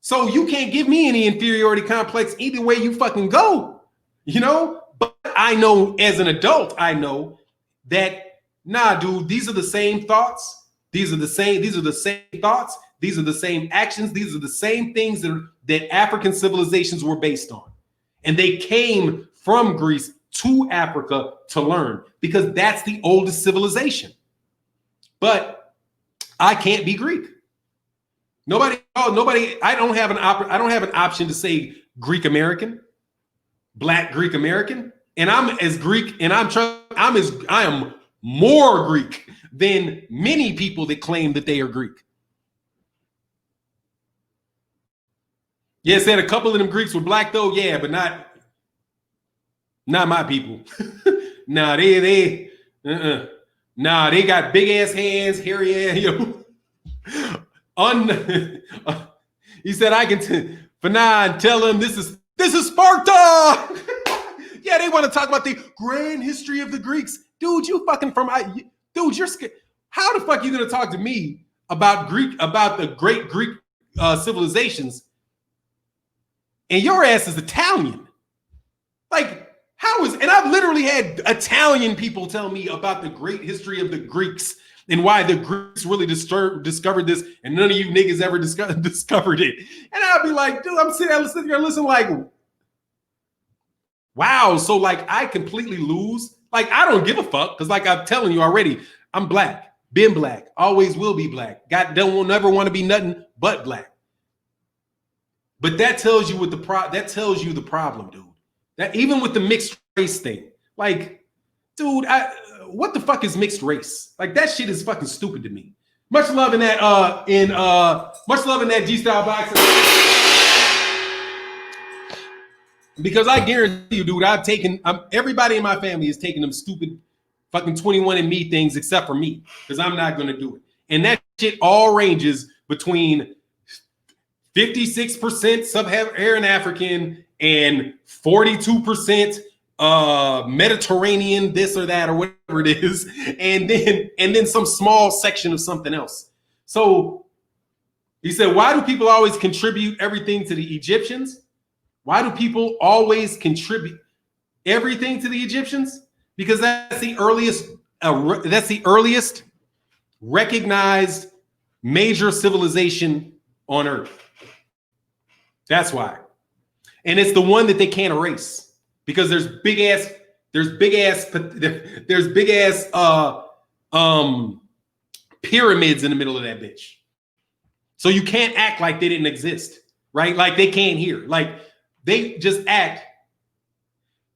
So you can't give me any inferiority complex either way you fucking go, you know? But I know as an adult, I know that, nah, dude, these are the same thoughts. These are the same thoughts. These are the same actions. These are the same things that African civilizations were based on. And they came from Greece to Africa to learn, because that's the oldest civilization. But I can't be Greek. Nobody. I don't have an option to say Greek American, Black Greek American, and I'm as Greek, and I am more Greek than many people that claim that they are Greek. Yeah, said a couple of them Greeks were black though. Yeah, but not my people. Nah, they got big ass hands, hairy ass, yo. He said, I can Fanon, tell them this is Sparta. Yeah, they want to talk about the grand history of the Greeks. Dude, you fucking dude, you're scared. How the fuck are you gonna talk to me about the great Greek civilizations, and your ass is Italian? Like, and I've literally had Italian people tell me about the great history of the Greeks and why the Greeks really discovered this, and none of you niggas ever discovered it. And I'll be like, dude, I'm sitting there listening like, wow. So like I completely lose. Like, I don't give a fuck, because like I'm telling you already, I'm black, been black, always will be black. Will never want to be nothing but black. But that tells you the problem, dude. That even with the mixed race thing, like, dude, what the fuck is mixed race? Like, that shit is fucking stupid to me. Much love in that G-Style box. Because I guarantee you, dude, everybody in my family is taking them stupid fucking 21andMe things except for me, because I'm not gonna do it. And that shit all ranges between 56% sub-Saharan African and 42% Mediterranean, this or that or whatever it is, and then some small section of something else. So he said, why do people always contribute everything to the Egyptians? Why do people always contribute everything to the Egyptians? Because that's the earliest recognized major civilization on Earth. That's why. And it's the one that they can't erase, because there's big ass pyramids in the middle of that bitch. So you can't act like they didn't exist, right? Like they can't hear. Like they just act.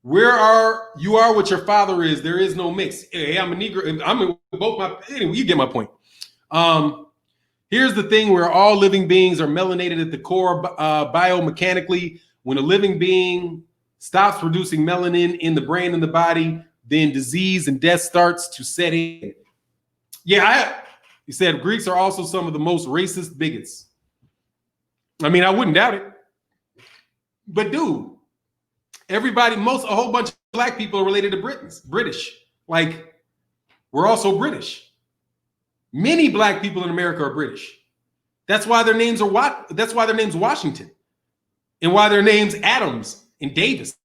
You are what your father is. There is no mix. Hey, I'm a Negro. I'm in both my. Anyway, you get my point. Here's the thing where all living beings are melanated at the core biomechanically. When a living being stops producing melanin in the brain and the body, then disease and death starts to set in. Yeah, he said Greeks are also some of the most racist bigots. I mean, I wouldn't doubt it. But dude, a whole bunch of black people are related to British. Like, we're also British. Many black people in America are British. That's why their names are that's why their name's Washington. And why their name's Adams and Davis.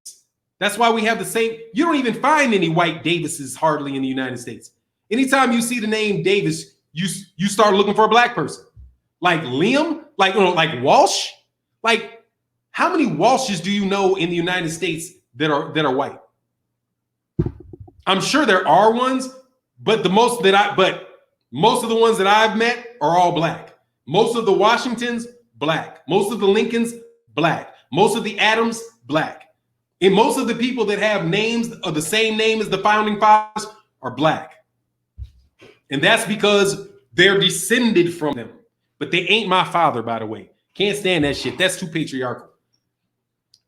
That's why we have the same. You don't even find any white Davises hardly in the United States. Anytime you see the name Davis, you start looking for a black person. Like Liam, like Walsh. Like, how many Walshes do you know in the United States that are white? I'm sure there are ones, but most of the ones that I've met are all black. Most of the Washingtons, black. Most of the Lincolns, black. Most of the Adams, black. And most of the people that have names of the same name as the founding fathers are black. And that's because they're descended from them. But they ain't my father, by the way. Can't stand that shit. That's too patriarchal.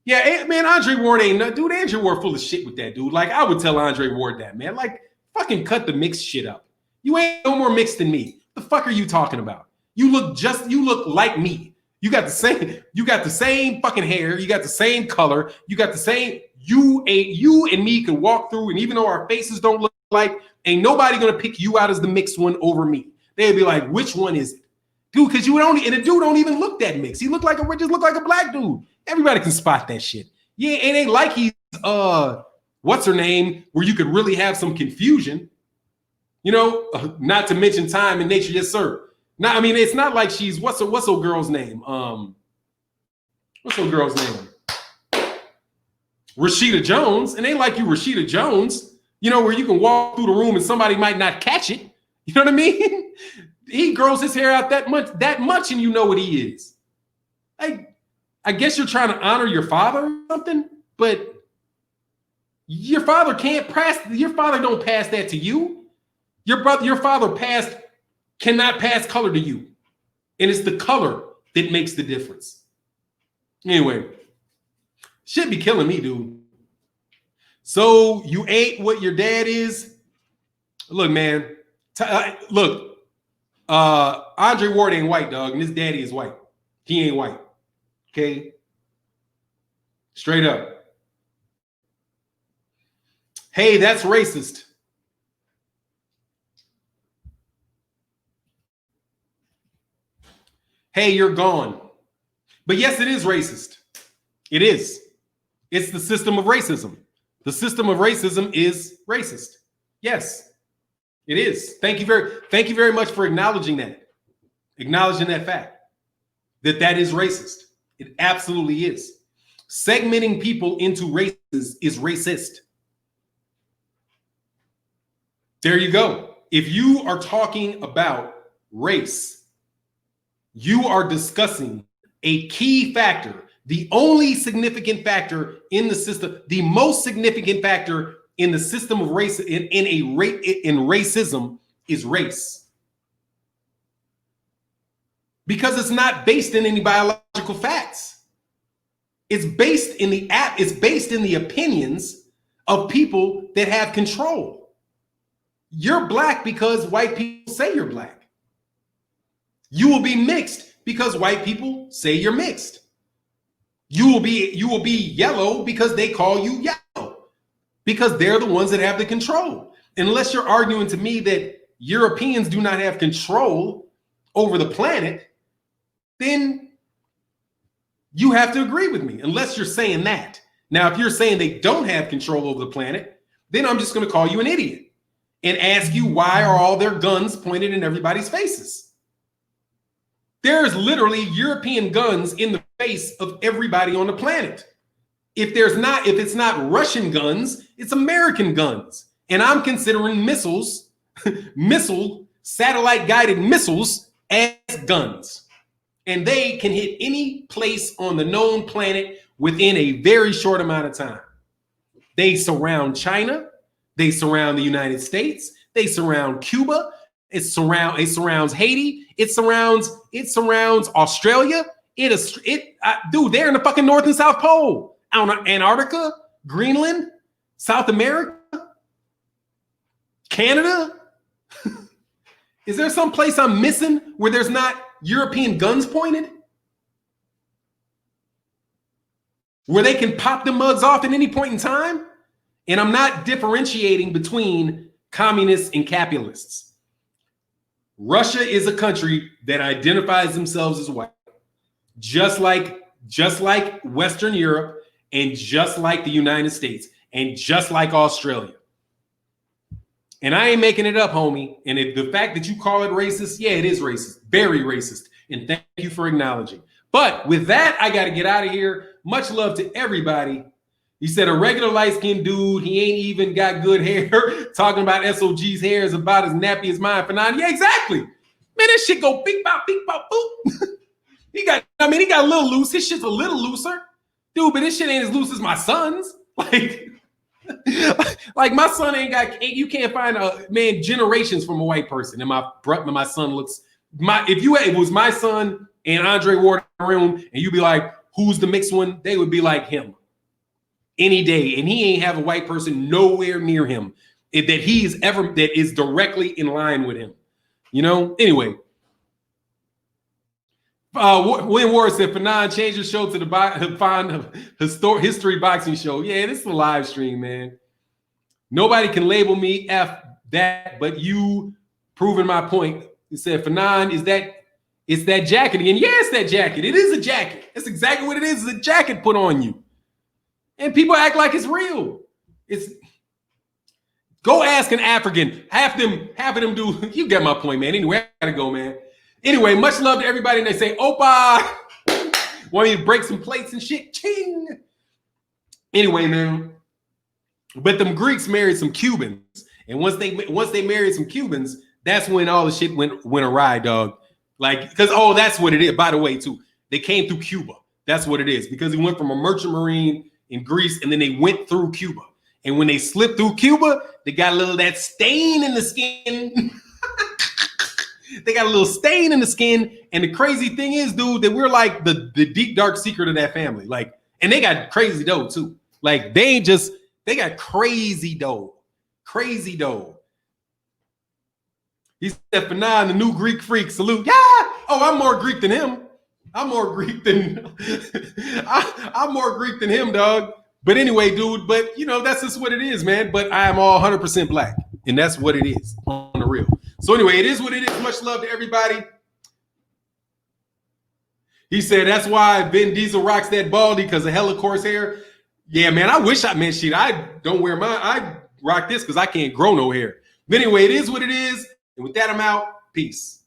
Yeah, man, Andre Ward ain't dude. Andre Ward full of shit with that, dude. Like, I would tell Andre Ward that, man. Like, fucking cut the mixed shit up. You ain't no more mixed than me. The fuck are you talking about? You look like me. You got the same fucking hair. You got the same color. You got the same. You and me can walk through, and even though our faces don't look like, ain't nobody gonna pick you out as the mixed one over me. They'd be like, which one is it? Dude, because and the dude don't even look that mixed. He just look like a black dude. Everybody can spot that shit. Yeah, it ain't like he's what's her name, where you could really have some confusion. You know, not to mention time and nature, yes, sir. Now, I mean, it's not like she's what's her girl's name? What's her girl's name? Rashida Jones. It ain't like you Rashida Jones, you know, where you can walk through the room and somebody might not catch it. You know what I mean? He grows his hair out that much, and you know what he is. I guess you're trying to honor your father or something, but your father don't pass that to you. Your father cannot pass color to you. And it's the color that makes the difference. Anyway, shit be killing me, dude. So you ain't what your dad is? Look, man. Andre Ward ain't white, dog, and his daddy is white. He ain't white. Okay? Straight up. Hey, that's racist. Hey, you're gone. But yes, it is racist. It is. It's the system of racism. The system of racism is racist. Yes, it is. Thank you very much for acknowledging that. Acknowledging that fact. That is racist. It absolutely is. Segmenting people into races is racist. There you go. If you are talking about race, you are discussing a key factor, the only significant factor in the system, the most significant factor in the system of race, in racism is race. Because it's not based in any biological facts. It's based in the opinions of people that have control. You're black because white people say you're black. You will be mixed because white people say you're mixed. You will be yellow because they call you yellow. Because they're the ones that have the control. Unless you're arguing to me that Europeans do not have control over the planet, then you have to agree with me, unless you're saying that. Now, if you're saying they don't have control over the planet, then I'm just going to call you an idiot and ask you, why are all their guns pointed in everybody's faces? There's literally European guns in the face of everybody on the planet. If it's not Russian guns, it's American guns. And I'm considering missile satellite-guided missiles as guns. And they can hit any place on the known planet within a very short amount of time. They surround China. They surround the United States. They surround Cuba. It surrounds Haiti. It surrounds Australia. Dude, they're in the fucking North and South Pole. Antarctica, Greenland, South America, Canada. Is there some place I'm missing where there's not European guns pointed? Where they can pop the mugs off at any point in time? And I'm not differentiating between communists and capitalists. Russia is a country that identifies themselves as white, just like Western Europe, and just like the United States, and just like Australia. And I ain't making it up, homie. And the fact that you call it racist, yeah, it is racist, very racist. And thank you for acknowledging. But with that, I got to get out of here. Much love to everybody. He said a regular light-skinned dude, he ain't even got good hair. Talking about SOG's hair is about as nappy as mine for 9. Yeah, exactly. Man, that shit go beep, bop, boop. He got a little loose. His shit's a little looser. Dude, but this shit ain't as loose as my son's. Like my son you can't find generations from a white person. And my son looks, if it was my son and Andre Ward in the room, and you'd be like, who's the mixed one? They would be like him. Any day, and he ain't have a white person nowhere near him that is directly in line with him. Anyway, William Ward said, Kinahan, change your show to the history boxing show. Yeah, this is a live stream, man. Nobody can label me F that, but you proving my point. He said, Kinahan, it's that jacket again. Yeah, it's that jacket. It is a jacket. That's exactly what it is. It's a jacket put on you. And people act like it's real. Go ask an African. Half of them do. You get my point, man. Anyway, I gotta go, man. Anyway, much love to everybody. And they say, Opa, want me to break some plates and shit? Ching. Anyway, man. But them Greeks married some Cubans, and once they married some Cubans, that's when all the shit went awry, dog. Because that's what it is. By the way, too, they came through Cuba. That's what it is, because he went from a merchant marine in Greece, and then they went through Cuba. And when they slipped through Cuba, they got a little of that stain in the skin. They got a little stain in the skin. And the crazy thing is, dude, that we're like the deep, dark secret of that family. And they got crazy dough, too. They got crazy dough. Crazy dough. He said, Kinahan, the new Greek freak, salute. Yeah! Oh, I'm more Greek than him. I'm more Greek than him, dog. But anyway, dude, that's just what it is, man. But I am all 100% black. And that's what it is on the real. So anyway, it is what it is. Much love to everybody. He said, that's why Vin Diesel rocks that baldy, because of hella coarse hair. Yeah, man, I don't wear mine. I rock this because I can't grow no hair. But anyway, it is what it is. And with that, I'm out. Peace.